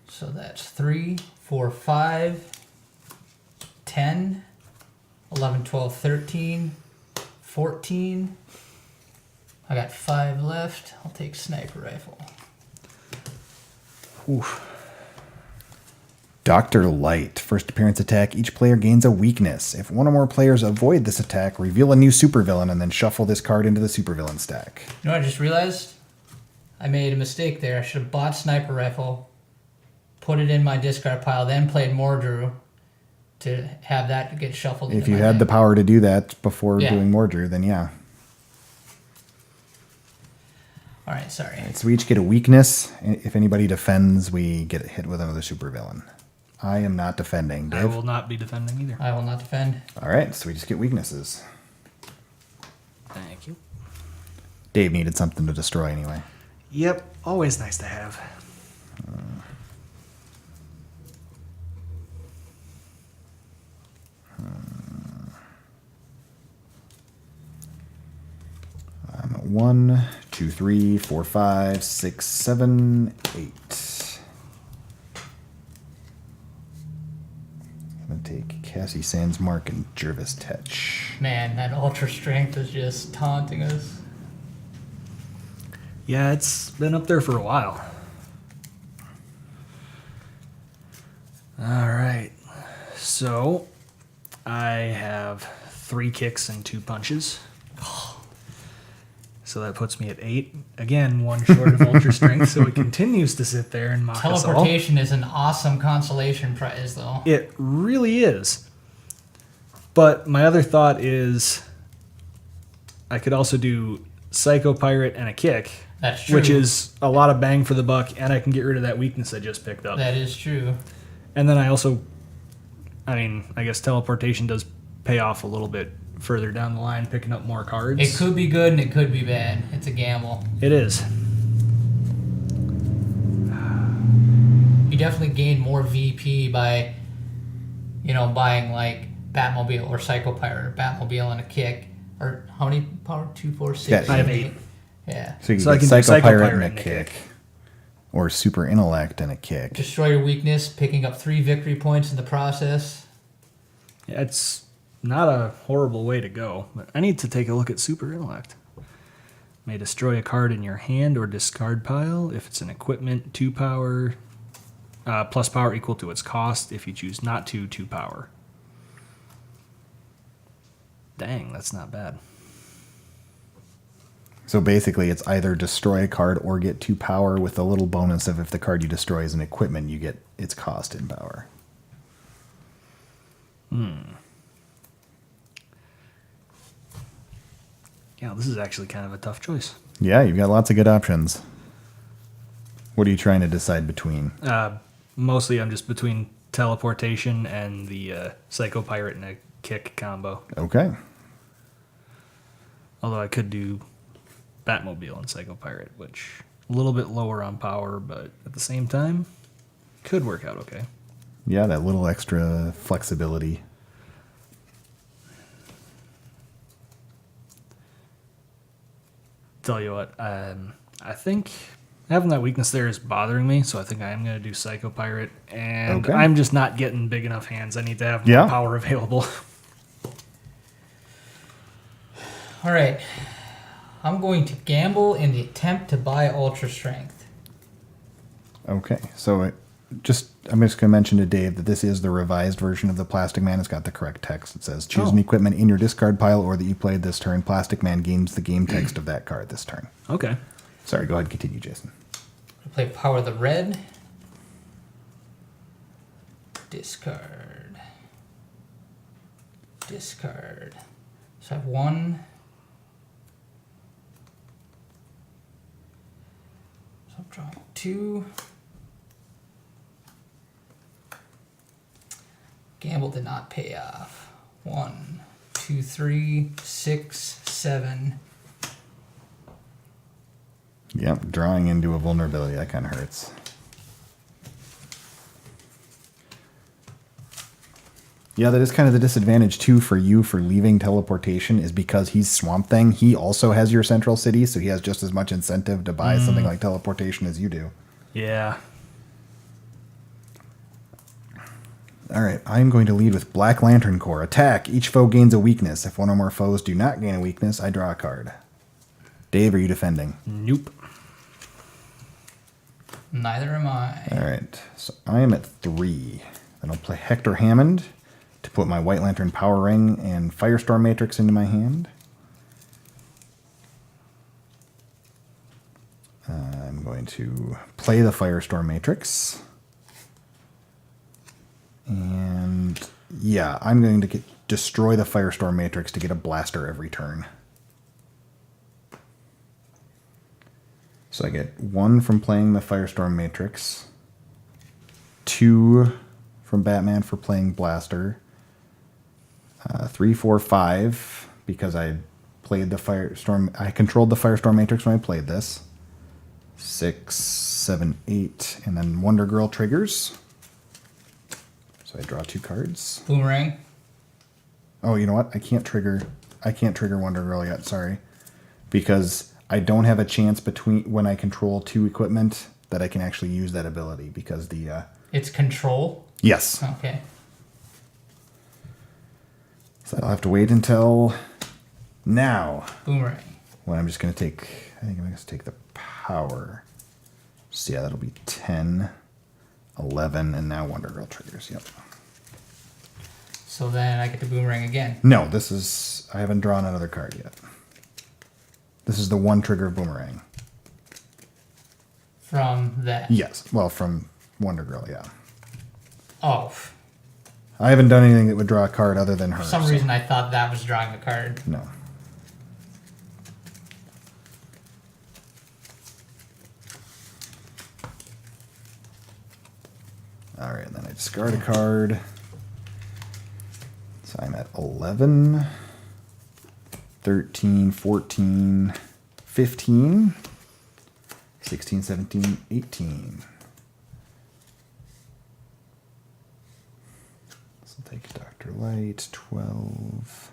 So that's 3, 4, 5, 10, 11, 12, 13, 14. I got 5 left. I'll take Sniper Rifle. Oof. Dr. Light. First appearance attack, each player gains a weakness. If one or more players avoid this attack, reveal a new supervillain and then shuffle this card into the supervillain stack. You know what I just realized? I made a mistake there. I should have bought Sniper Rifle, put it in my discard pile, then played Mordru to have that get shuffled If into you my had the deck. power to do that before Yeah. doing Mordru, then yeah. All right, sorry. So we each get a weakness. If anybody defends, we get hit with another supervillain. I am not defending. I Dave? will not be defending either. I will not defend. All right, so we just get weaknesses. Thank you. Dave needed something to destroy anyway. Yep, always nice to have. I'm at 1, 2, 3, 4, 5, 6, 7, 8. going to take Cassie Sandsmark and Jervis Tetch. Man, that ultra strength is just taunting us. Yeah, it's been up there for a while. All right. So I have 3 kicks and 2 punches. So that puts me at 8. Again, 1 short of ultra strength, so it continues to sit there and mock us all. Teleportation is an awesome consolation prize, though. It really is. But my other thought is I could also do Psycho Pirate and a kick. That's true. Which is a lot of bang for the buck, and I can get rid of that weakness I just picked up. That is true. And then I also, I guess teleportation does pay off a little bit further down the line, picking up more cards. It could be good and it could be bad. It's a gamble. It is. You definitely gain more VP by, buying like Batmobile or Psycho Pirate or Batmobile and a kick. Or how many power? 2, 4, 6? Yeah, I have 8. Yeah. So you So I can can get do Psycho Psycho Pirate Pirate and a and a kick. Or Super Intellect and a kick. Destroy your weakness, picking up 3 victory points in the process. Yeah, it's not a horrible way to go, but I need to take a look at Super Intellect. May destroy a card in your hand or discard pile if it's an equipment, 2 power, plus power equal to its cost. If you choose not to, 2 power. Dang, that's not bad. So basically, it's either destroy a card or get 2 power with a little bonus of if the card you destroy is an equipment, you get its cost in power. Yeah, this is actually kind of a tough choice. Yeah, you've got lots of good options. What are you trying to decide between? Mostly I'm just between teleportation and the Psycho Pirate and a kick combo. Okay. Although I could do Batmobile and Psycho Pirate, which a little bit lower on power, but at the same time, could work out okay. Yeah, that little extra flexibility. Tell you what, I think having that weakness there is bothering me, so I think I am going to do Psycho Pirate, and Okay. I'm just not getting big enough hands. I need to have more Yeah. power available. All right. I'm going to gamble in the attempt to buy Ultra Strength. Okay, so I'm just going to mention to Dave that this is the revised version of the Plastic Man. It's got the correct text. It says, choose an equipment in your discard pile or that you played this turn. Plastic Man gains the game text of that card this turn. Okay. Sorry, go ahead and continue, Jason. I play Power the Red. Discard. Discard. So I have 1. So I'm drawing 2. Gamble did not pay off. 1, 2, 3, 6, 7. Yep, drawing into a vulnerability. That kind of hurts. Yeah, that is kind of the disadvantage, too, for you for leaving teleportation is because he's Swamp Thing. He also has your central city, so he has just as much incentive to buy something like teleportation as you do. Yeah. All right, I'm going to lead with Black Lantern Corps. Attack. Each foe gains a weakness. If one or more foes do not gain a weakness, I draw a card. Dave, are you defending? Nope. Neither am I. All right, so I am at 3. Then I'll play Hector Hammond to put my White Lantern Power Ring and Firestorm Matrix into my hand. I'm going to play the Firestorm Matrix. And yeah, I'm going to destroy the Firestorm Matrix to get a blaster every turn. So I get 1 from playing the Firestorm Matrix, 2 from Batman for playing Blaster, 3, 4, 5 because I played the Firestorm. I controlled the Firestorm Matrix when I played this. 6, 7, 8, and then Wonder Girl triggers. So I draw 2 cards. Boomerang. Oh, you know what? I can't trigger Wonder Girl yet. Sorry, because I don't have a chance between when I control 2 equipment that I can actually use that ability because the It's control. yes. Okay. So I'll have to wait until now. Boomerang. When I'm just going to take, I think I'm going to take the power. So yeah, that'll be 10, 11, and now Wonder Girl triggers. Yep. So then I get to boomerang again. No, this is, I haven't drawn another card yet. This is the one trigger boomerang. From that. Yes, well, from Wonder Girl, yeah. Oh. I haven't done anything that would draw a card other than her. For some reason I thought that was drawing a card. No. All right, then I discard a card. So I'm at 11, 13, 14, 15, 16, 17, 18. So I'll take Dr. Light, 12,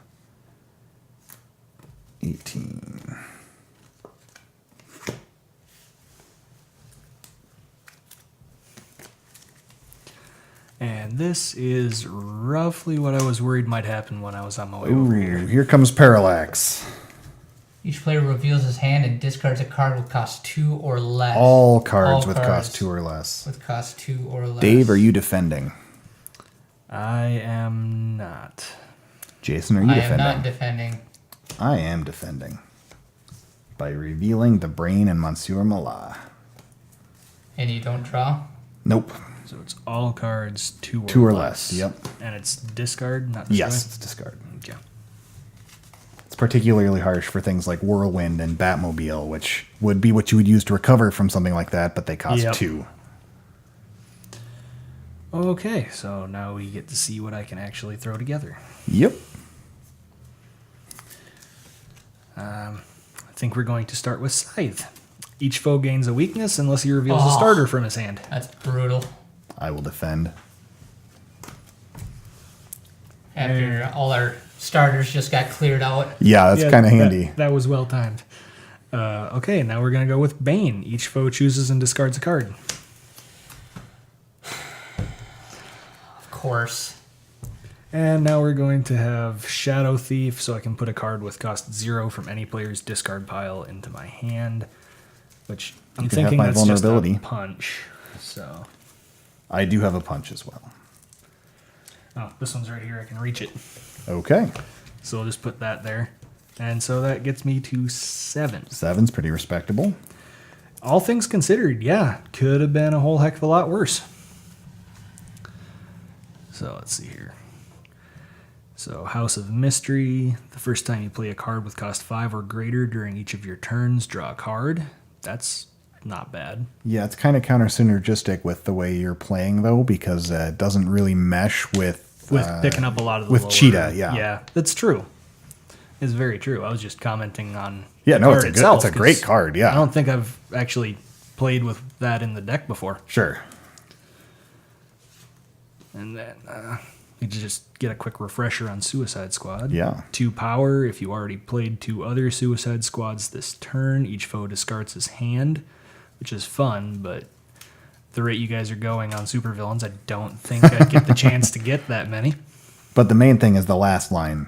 18. And this is roughly what I was worried might happen when I was on my way over here. Ooh, here comes Parallax. Each player reveals his hand and discards a card with cost 2 or less. All cards All with cards cost 2 or less. with cost 2 or less. Dave, are you defending? I am not. Jason, are you I am defending? not defending. I am defending. By revealing the brain and Monsieur Malat. And you don't draw? Nope. So it's all cards 2 or 2 or less. less, yep. And it's discard, not destroy? Yes, it's discard. Okay. It's particularly harsh for things like Whirlwind and Batmobile, which would be what you would use to recover from something like that, but they cost Yep. 2. Okay, so now we get to see what I can actually throw together. Yep. I think we're going to start with Scythe. Each foe gains a weakness unless he reveals a Oh. starter from his hand. That's brutal. I will defend. After all our starters just got cleared out. Yeah, that's Yeah, kind of handy. That was well timed. Okay, now we're going to go with Bane. Each foe chooses and discards a card. Of course. And now we're going to have Shadow Thief, so I can put a card with cost 0 from any player's discard pile into my hand. Which I'm You can have thinking my that's vulnerability. just a punch. So, I do have a punch as well. oh, this one's right here. I can reach it. Okay. So I'll just put that there. And so that gets me to 7. 7's pretty respectable. All things considered, yeah, could have been a whole heck of a lot worse. So let's see here. So House of Mystery. The first time you play a card with cost 5 or greater during each of your turns, draw a card. That's not bad. Yeah, it's kind of counter-synergistic with the way you're playing, though, because it doesn't really mesh with Picking up a lot of the with lower- Cheetah, yeah. Yeah, that's true. It's very true. I was just commenting on Yeah, the no, card it's itself, a great 'cause card, yeah. I don't think I've actually played with that in the deck before. Sure. And then you just get a quick refresher on Suicide Squad. Yeah. 2 power. If you already played 2 other Suicide Squads this turn, each foe discards his hand, which is fun, but the rate you guys are going on supervillains, I don't think I'd get the chance to get that many. But the main thing is the last line.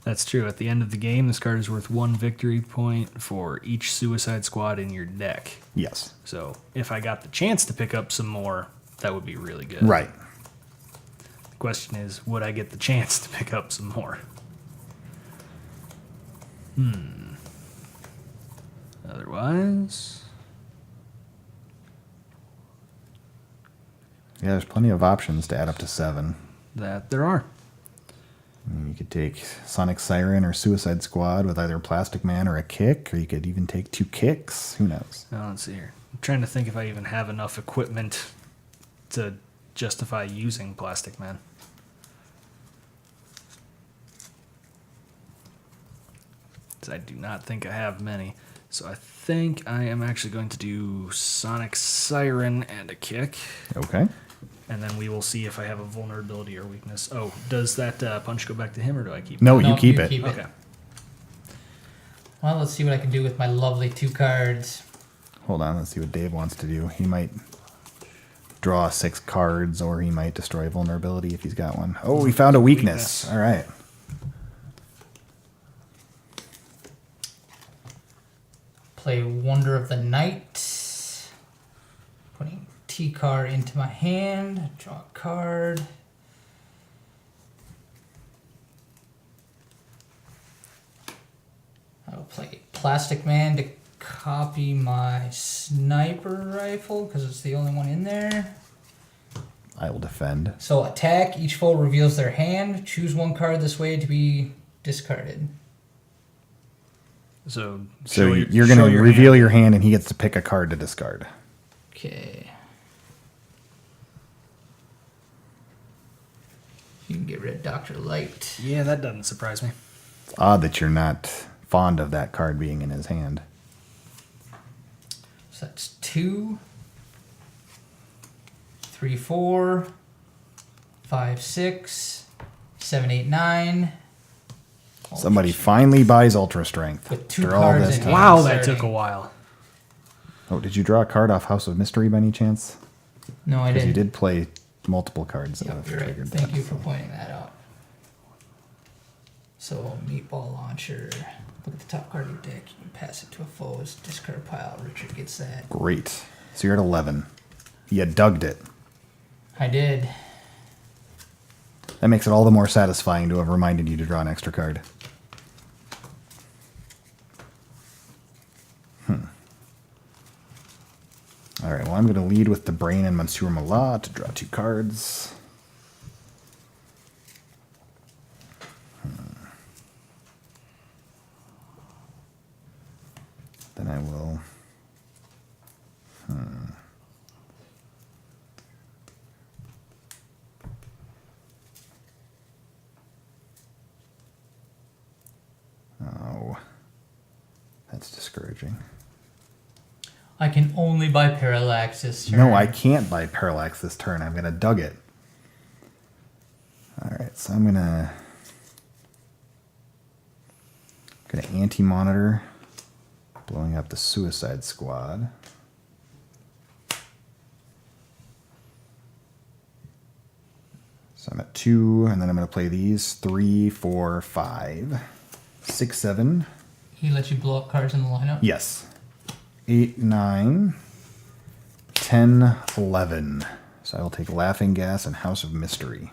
That's true. At the end of the game, this card is worth 1 victory point for each Suicide Squad in your deck. Yes. So if I got the chance to pick up some more, that would be really good. Right. The question is, would I get the chance to pick up some more? Otherwise, Yeah, there's plenty of options to add up to 7. that there are. I mean, you could take Sonic Siren or Suicide Squad with either a Plastic Man or a kick, or you could even take 2 kicks. Who knows? Now, let's see here. I'm trying to think if I even have enough equipment to justify using Plastic Man. I do not think I have many. So I think I am actually going to do Sonic Siren and a kick. Okay. And then we will see if I have a vulnerability or weakness. Oh, does that punch go back to him, or do I keep No, it? you keep it. Okay. Well, let's see what I can do with my lovely 2 cards. Hold on, let's see what Dave wants to do. He might draw 6 cards, or he might destroy vulnerability if he's got one. Oh, he found a weakness. All right. play Wonder of the Night. Putting T-Card into my hand. Draw a card. I will play Plastic Man to copy my sniper rifle because it's the only one in there. I will defend. So attack. Each foe reveals their hand. Choose one card this way to be discarded. So you're going to reveal your hand, and he gets to pick a card to discard. Okay. You can get rid of Dr. Light. Yeah, that doesn't surprise me. It's odd that you're not fond of that card being in his hand. So that's 2, 3, 4, 5, 6, 7, 8, 9. Somebody finally buys Ultra Strength. With 2 after all cards this in time. hand. Wow, that Starting. took a while. Oh, did you draw a card off House of Mystery by any chance? No, I Because didn't. you did play multiple cards that Yep, have you're right. triggered Thank that. you for pointing that out. So, Meatball Launcher. Look at the top card of your deck. You can pass it to a foe's discard pile. Richard gets that. Great. So you're at 11. You dugged it. I did. That makes it all the more satisfying to have reminded you to draw an extra card. All right, well, I'm going to lead with the Brain and Mansour Mallah to draw 2 cards. Then I will... Oh, that's discouraging. I can only buy Parallax this turn. No, I can't buy Parallax this turn. I'm going to dug it. All right, so I'm going to anti-monitor, blowing up the Suicide Squad. So I'm at 2, and then I'm going to play these 3, 4, 5, 6, 7. He lets you blow up cards in the lineup? Yes. 8, 9, 10, 11. So I will take Laughing Gas and House of Mystery.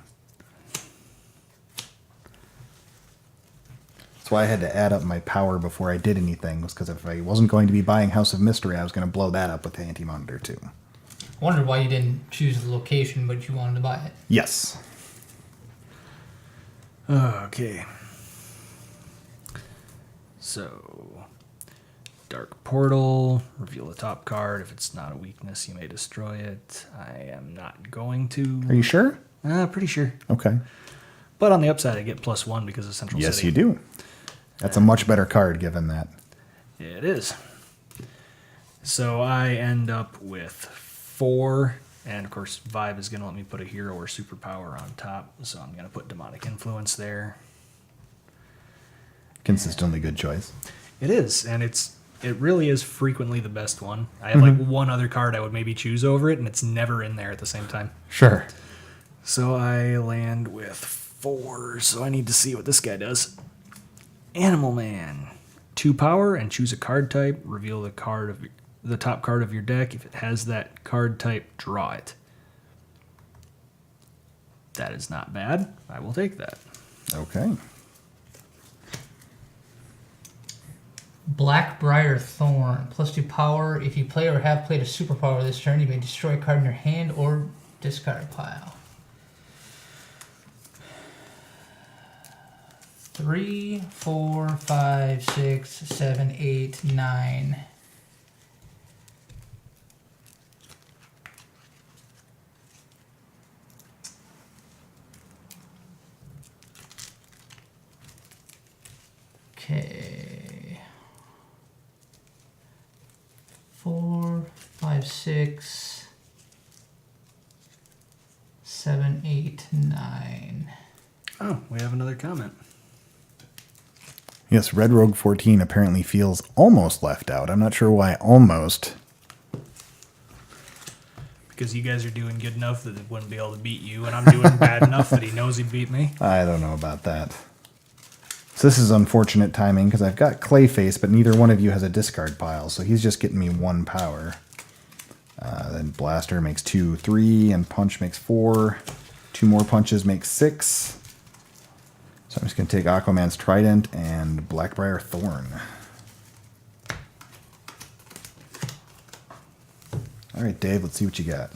That's why I had to add up my power before I did anything, was because if I wasn't going to be buying House of Mystery, I was going to blow that up with the Anti-Monitor too. I wondered why you didn't choose the location, but you wanted to buy it. Yes. Okay. So, Dark Portal, reveal the top card. If it's not a weakness, you may destroy it. I am not going to. Are you sure? Pretty sure. Okay. But on the upside, I get +1 because of Central Yes, City. you do. That's a much better card given that. It is. So I end up with 4, and of course Vibe is going to let me put a hero or superpower on top, so I'm going to put Demonic Influence there. Consistently good choice. It is, and it really is frequently the best one. I have like one other card I would maybe choose over it, and it's never in there at the same time. Sure. So I land with 4, so I need to see what this guy does. Animal Man. 2 power and choose a card type. Reveal the top card of your deck. If it has that card type, draw it. That is not bad. I will take that. Okay. Blackbriar Thorn. +2 power. If you play or have played a superpower this turn, you may destroy a card in your hand or discard pile. 3, 4, 5, 6, 7, 8, 9. Okay. 4, 5, 6, 7, 8, 9. Oh, we have another comment. Yes, Red Rogue 14 apparently feels almost left out. I'm not sure why almost. Because you guys are doing good enough that it wouldn't be able to beat you, and I'm doing bad enough that he knows he'd beat me. I don't know about that. So this is unfortunate timing because I've got Clayface, but neither one of you has a discard pile, so he's just getting me 1 power. Then Blaster makes 2, 3, and Punch makes 4. 2 more punches make 6. So I'm just going to take Aquaman's Trident and Blackbriar Thorn. All right, Dave, let's see what you got.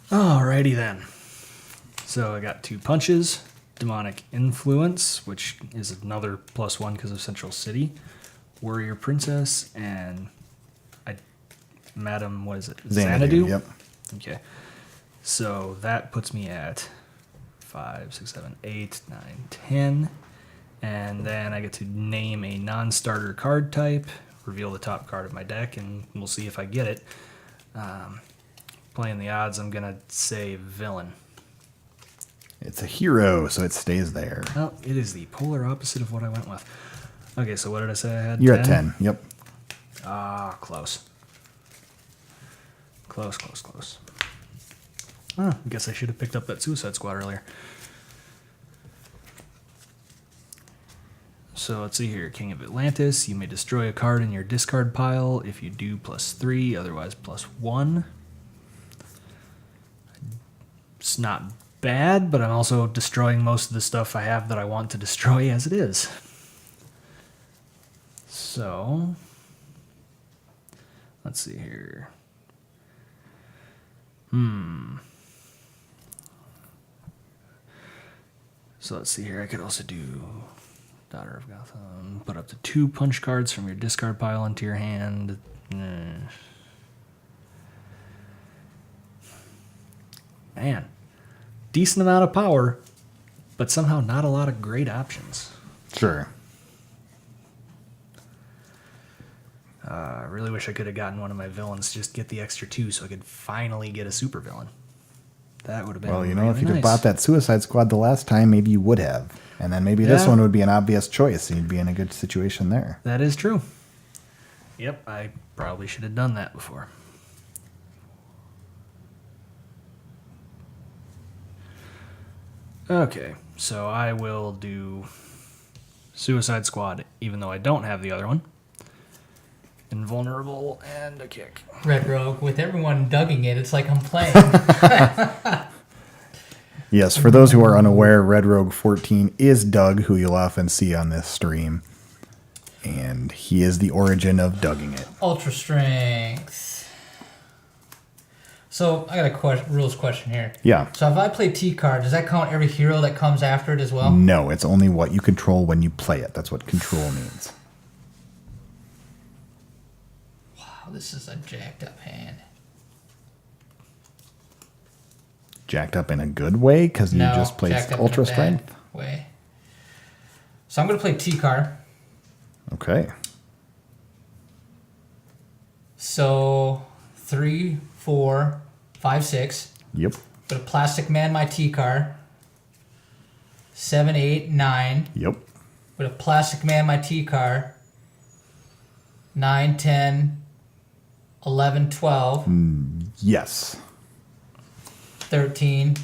Alrighty then. So I got 2 punches, Demonic Influence, which is another +1 because of Central City, Warrior Princess, and Madam, what is it? Xanadu. Yep. Okay. So that puts me at 5, 6, 7, 8, 9, 10. And then I get to name a non-starter card type, reveal the top card of my deck, and we'll see if I get it. Playing the odds, I'm going to say Villain. It's a hero, so it stays there. Well, it is the polar opposite of what I went with. Okay, so what did I say I had? You're at 10. Yep. Ah, close. Close. I guess I should have picked up that Suicide Squad earlier. So let's see here. King of Atlantis. You may destroy a card in your discard pile. If you do, +3. Otherwise, +1. It's not bad, but I'm also destroying most of the stuff I have that I want to destroy as it is. So, let's see here. So let's see here. I could also do Daughter of Gotham. Put up to 2 punch cards from your discard pile into your hand. Man. Decent amount of power, but somehow not a lot of great options. Sure. I really wish I could have gotten one of my villains to just get the extra 2 so I could finally get a supervillain. That would have been Well, you know, really if you'd have nice. bought that Suicide Squad the last time, maybe you would have. And then maybe this Yeah. one would be an obvious choice, and you'd be in a good situation there. That is true. Yep, I probably should have done that before. Okay, so I will do Suicide Squad, even though I don't have the other one. Invulnerable and a kick. Red Rogue, with everyone dugging it, it's like I'm playing. Yes, for those who are unaware, Red Rogue 14 is Doug, who you'll often see on this stream. And he is the origin of dugging it. Ultra Strength. So, I got a rules question here. Yeah. So, if I play T card, does that count every hero that comes after it as well? No, it's only what you control when you play it. That's what control means. Wow, this is a jacked up hand. Jacked up in a good way because you No, just placed jacked up in Ultra a bad Strength? way. So, I'm going to play T card. Okay. So, 3, 4, 5, 6. Yep. Put a Plastic Man my T card. 7, 8, 9. Yep. Put a Plastic Man my T card. 9, 10, 11, 12, Yes. 13.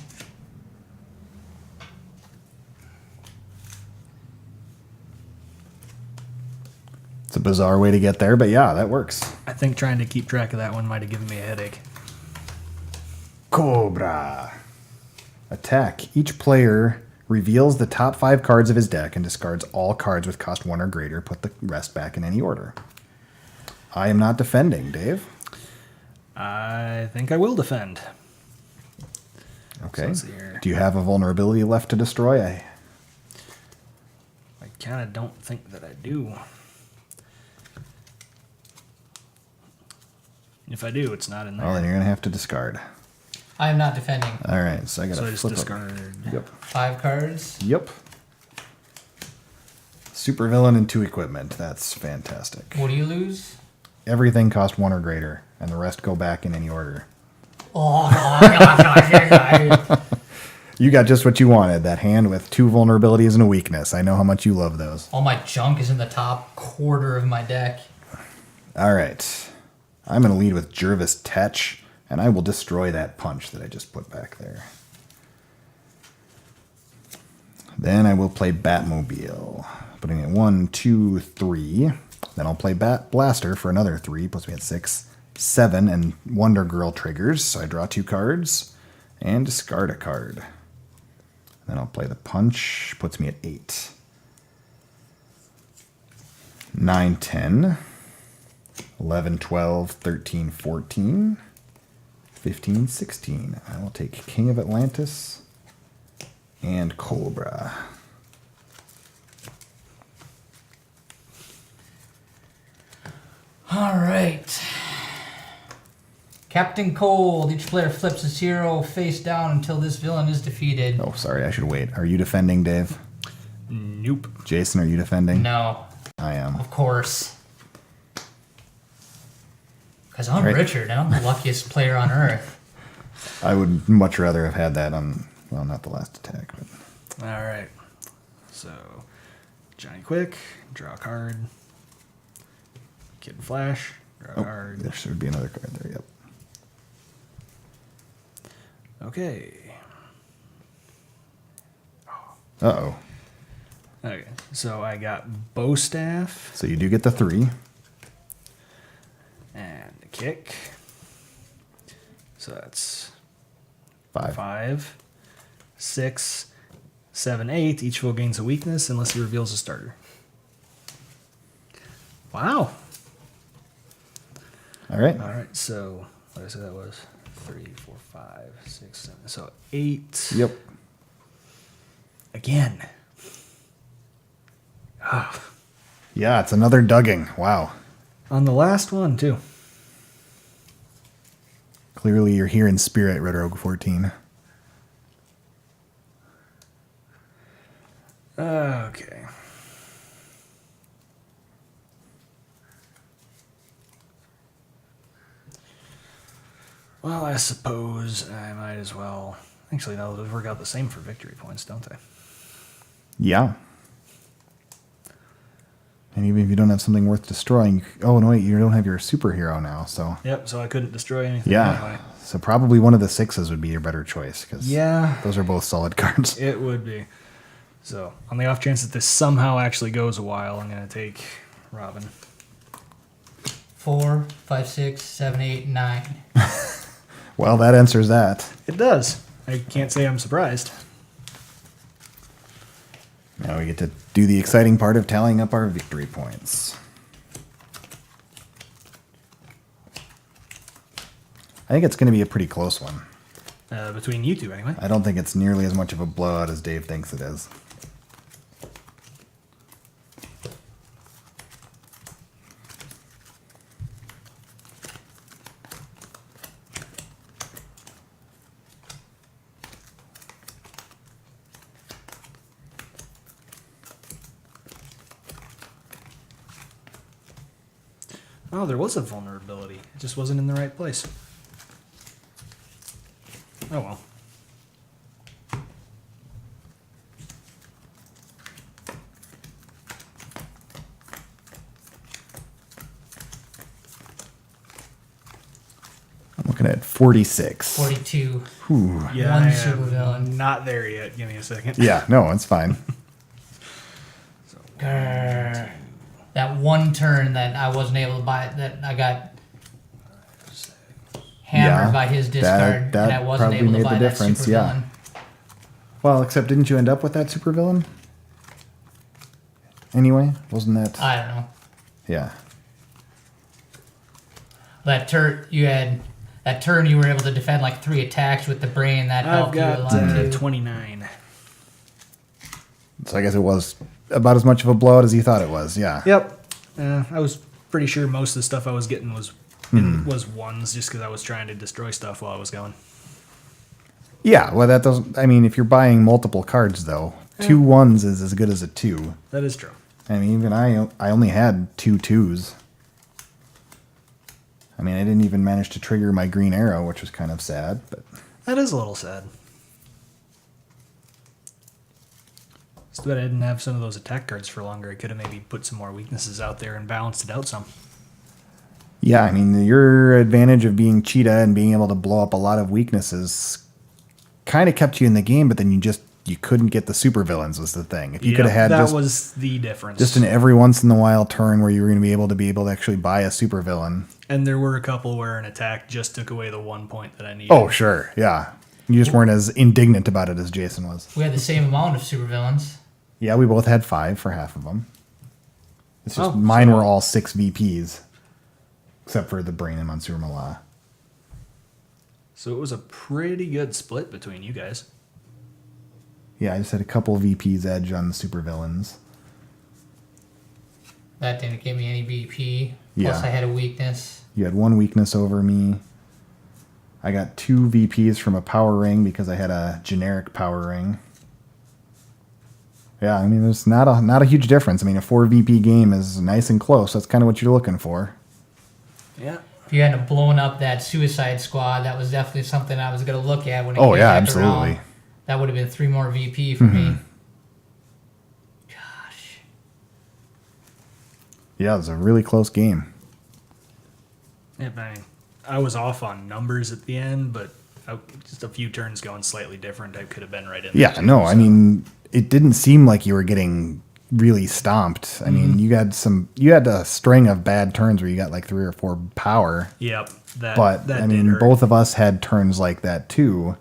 It's a bizarre way to get there, but yeah, that works. I think trying to keep track of that one might have given me a headache. Cobra. Attack. Each player reveals the top 5 cards of his deck and discards all cards with cost 1 or greater. Put the rest back in any order. I am not defending, Dave. I think I will defend. Okay. let's see here. Do you have a vulnerability left to destroy? I kind of don't think that I do. If I do, it's not in there. Well, then you're going to have to discard. I am not defending. All right, so I got So I to just flip discarded. Yep. 5 cards. Yep. Supervillain and 2 equipment. That's fantastic. What do you lose? Everything cost 1 or greater, and the rest go back in any order. Oh, gosh. You got just what you wanted, that hand with 2 vulnerabilities and a weakness. I know how much you love those. All my junk is in the top quarter of my deck. All right. I'm going to lead with Jervis Tetch, and I will destroy that punch that I just put back there. Then I will play Batmobile, putting it 1, 2, 3. Then I'll play Bat Blaster for another 3, puts me at 6, 7, and Wonder Girl triggers. So I draw 2 cards and discard a card. Then I'll play the Punch, puts me at 8. 9, 10, 11, 12, 13, 14, 15, 16. I will take King of Atlantis and Cobra. All right. Captain Cold. Each player flips his hero face down until this villain is defeated. Oh, sorry, I should wait. Are you defending, Dave? Nope. Jason, are you defending? No, I am. of course. Because I'm Right. Richard, and I'm the luckiest player on Earth. I would much rather have had that on, well, not the last attack, but All right. So, Johnny Quick, draw a card. Kid Flash, draw a card. there should be another card there, yep. Okay. Uh-oh. Okay. So I got Bow Staff So you do get the 3. and a kick. So that's 5. 5, 6, 7, 8. Each foe gains a weakness unless he reveals a starter. Wow. All right. All right. So what did I say that was? 3, 4, 5, 6, 7. So 8. Yep. Again. Ah. Yeah, it's another dugging. Wow. On the last one too. Clearly you're here in spirit, Red Rogue 14. Okay. Well, I suppose I might as well. Actually, no, those work out the same for victory points, don't they? Yeah. And even if you don't have something worth destroying, oh no, wait, you don't have your superhero now, so Yep, so I couldn't destroy anything yeah. anyway. So probably one of the 6s would be your better choice, because Yeah, those are both solid cards. it would be. So, on the off chance that this somehow actually goes a while, I'm going to take Robin. 4, 5, 6, 7, 8, 9. Well, that answers that. It does. I can't say I'm surprised. Now we get to do the exciting part of tallying up our victory points. I think it's going to be a pretty close one. Between you two, anyway. I don't think it's nearly as much of a blowout as Dave thinks it is. Oh, there was a vulnerability. It just wasn't in the right place. Oh well. I'm looking at 46. 42. Ooh. One I am supervillain. Not there yet. Give me a second. Yeah, no, it's fine. Grrr. That one turn that I wasn't able to buy, that I got hammered Yeah, by his discard, that and I wasn't probably able to made buy the that difference, supervillain. yeah. Well, except didn't you end up with that supervillain? Anyway, wasn't that? I don't know. Yeah. That turn you were able to defend like 3 attacks with the brain. That I've helped you a got lot too. 29. So I guess it was about as much of a blowout as you thought it was. Yeah. Yep. I was pretty sure most of the stuff I was getting was ones, just because I was trying to destroy stuff while I was going. Yeah. Well, that doesn't. I mean, if you're buying multiple cards, though, 2 1s is as good as a 2. That is true. I mean, even I only had 2 2s. I mean, I didn't even manage to trigger my green arrow, which was kind of sad. But That is a little sad. It's too bad I didn't have some of those attack cards for longer. I could have maybe put some more weaknesses out there and balanced it out some. yeah, I mean, your advantage of being cheetah and being able to blow up a lot of weaknesses kind of kept you in the game, but then you you couldn't get the supervillains was the thing. If you could have had that just, was the difference. just an every once in a while turn where you were going to be able to actually buy a supervillain. And there were a couple where an attack just took away the 1 point that I needed. Oh, sure. Yeah. You just weren't as indignant about it as Jason was. We had the same amount of supervillains. Yeah, we both had 5 for half of them. It's just Oh, mine so- were all 6 VPs, except for the Brain and Monsieur Mala. So it was a pretty good split between you guys. Yeah, I just had a couple VPs edge on the supervillains. That didn't give me any BP. Plus, Yeah. I had a weakness. You had 1 weakness over me. I got 2 VPs from a power ring because I had a generic power ring. Yeah, I mean, there's not a huge difference. I mean, a 4 VP game is nice and close. That's kind of what you're looking for. Yeah. If you hadn't blown up that Suicide Squad, that was definitely something I was going to look at when it Oh, came yeah, back absolutely. around. That would have been 3 more VP for me. Gosh. Yeah, it was a really close game. Yeah, I was off on numbers at the end, but just a few turns going slightly different, I could have been right in there. Yeah, too, no, I so. mean, it didn't seem like you were getting really stomped. I mean, you had a string of bad turns where you got like 3 or 4 power. Yep. But that I did mean, hurt. both of us had turns like that too.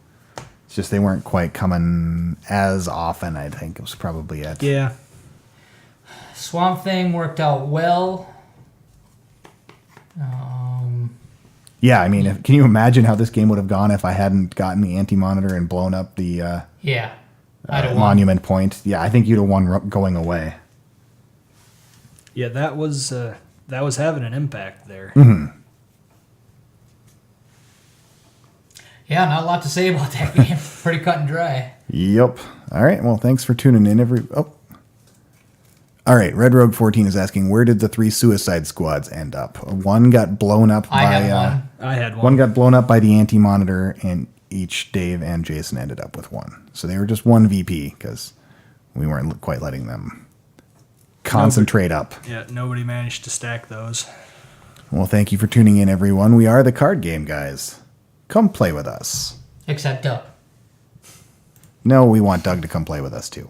It's just they weren't quite coming as often. I think it was probably it. Yeah. Swamp Thing worked out well. Yeah, I mean, can you imagine how this game would have gone if I hadn't gotten the anti-monitor and blown up the Yeah. I'd have won. monument point? Yeah, I think you'd have won going away. Yeah, that was having an impact there. Yeah, not a lot to say about that game. Pretty cut and dry. Yep. All right. Well, thanks for tuning in. All right. Red Rogue 14 is asking, where did the 3 Suicide Squads end up? One got blown up I by. had one. I had one. One got blown up by the anti-monitor, and each Dave and Jason ended up with 1. So they were just 1 VP because we weren't quite letting them concentrate up. Yeah, nobody managed to stack those. Well, thank you for tuning in, everyone. We are the Card Game Guys. Come play with us. Except Doug. No, we want Doug to come play with us too.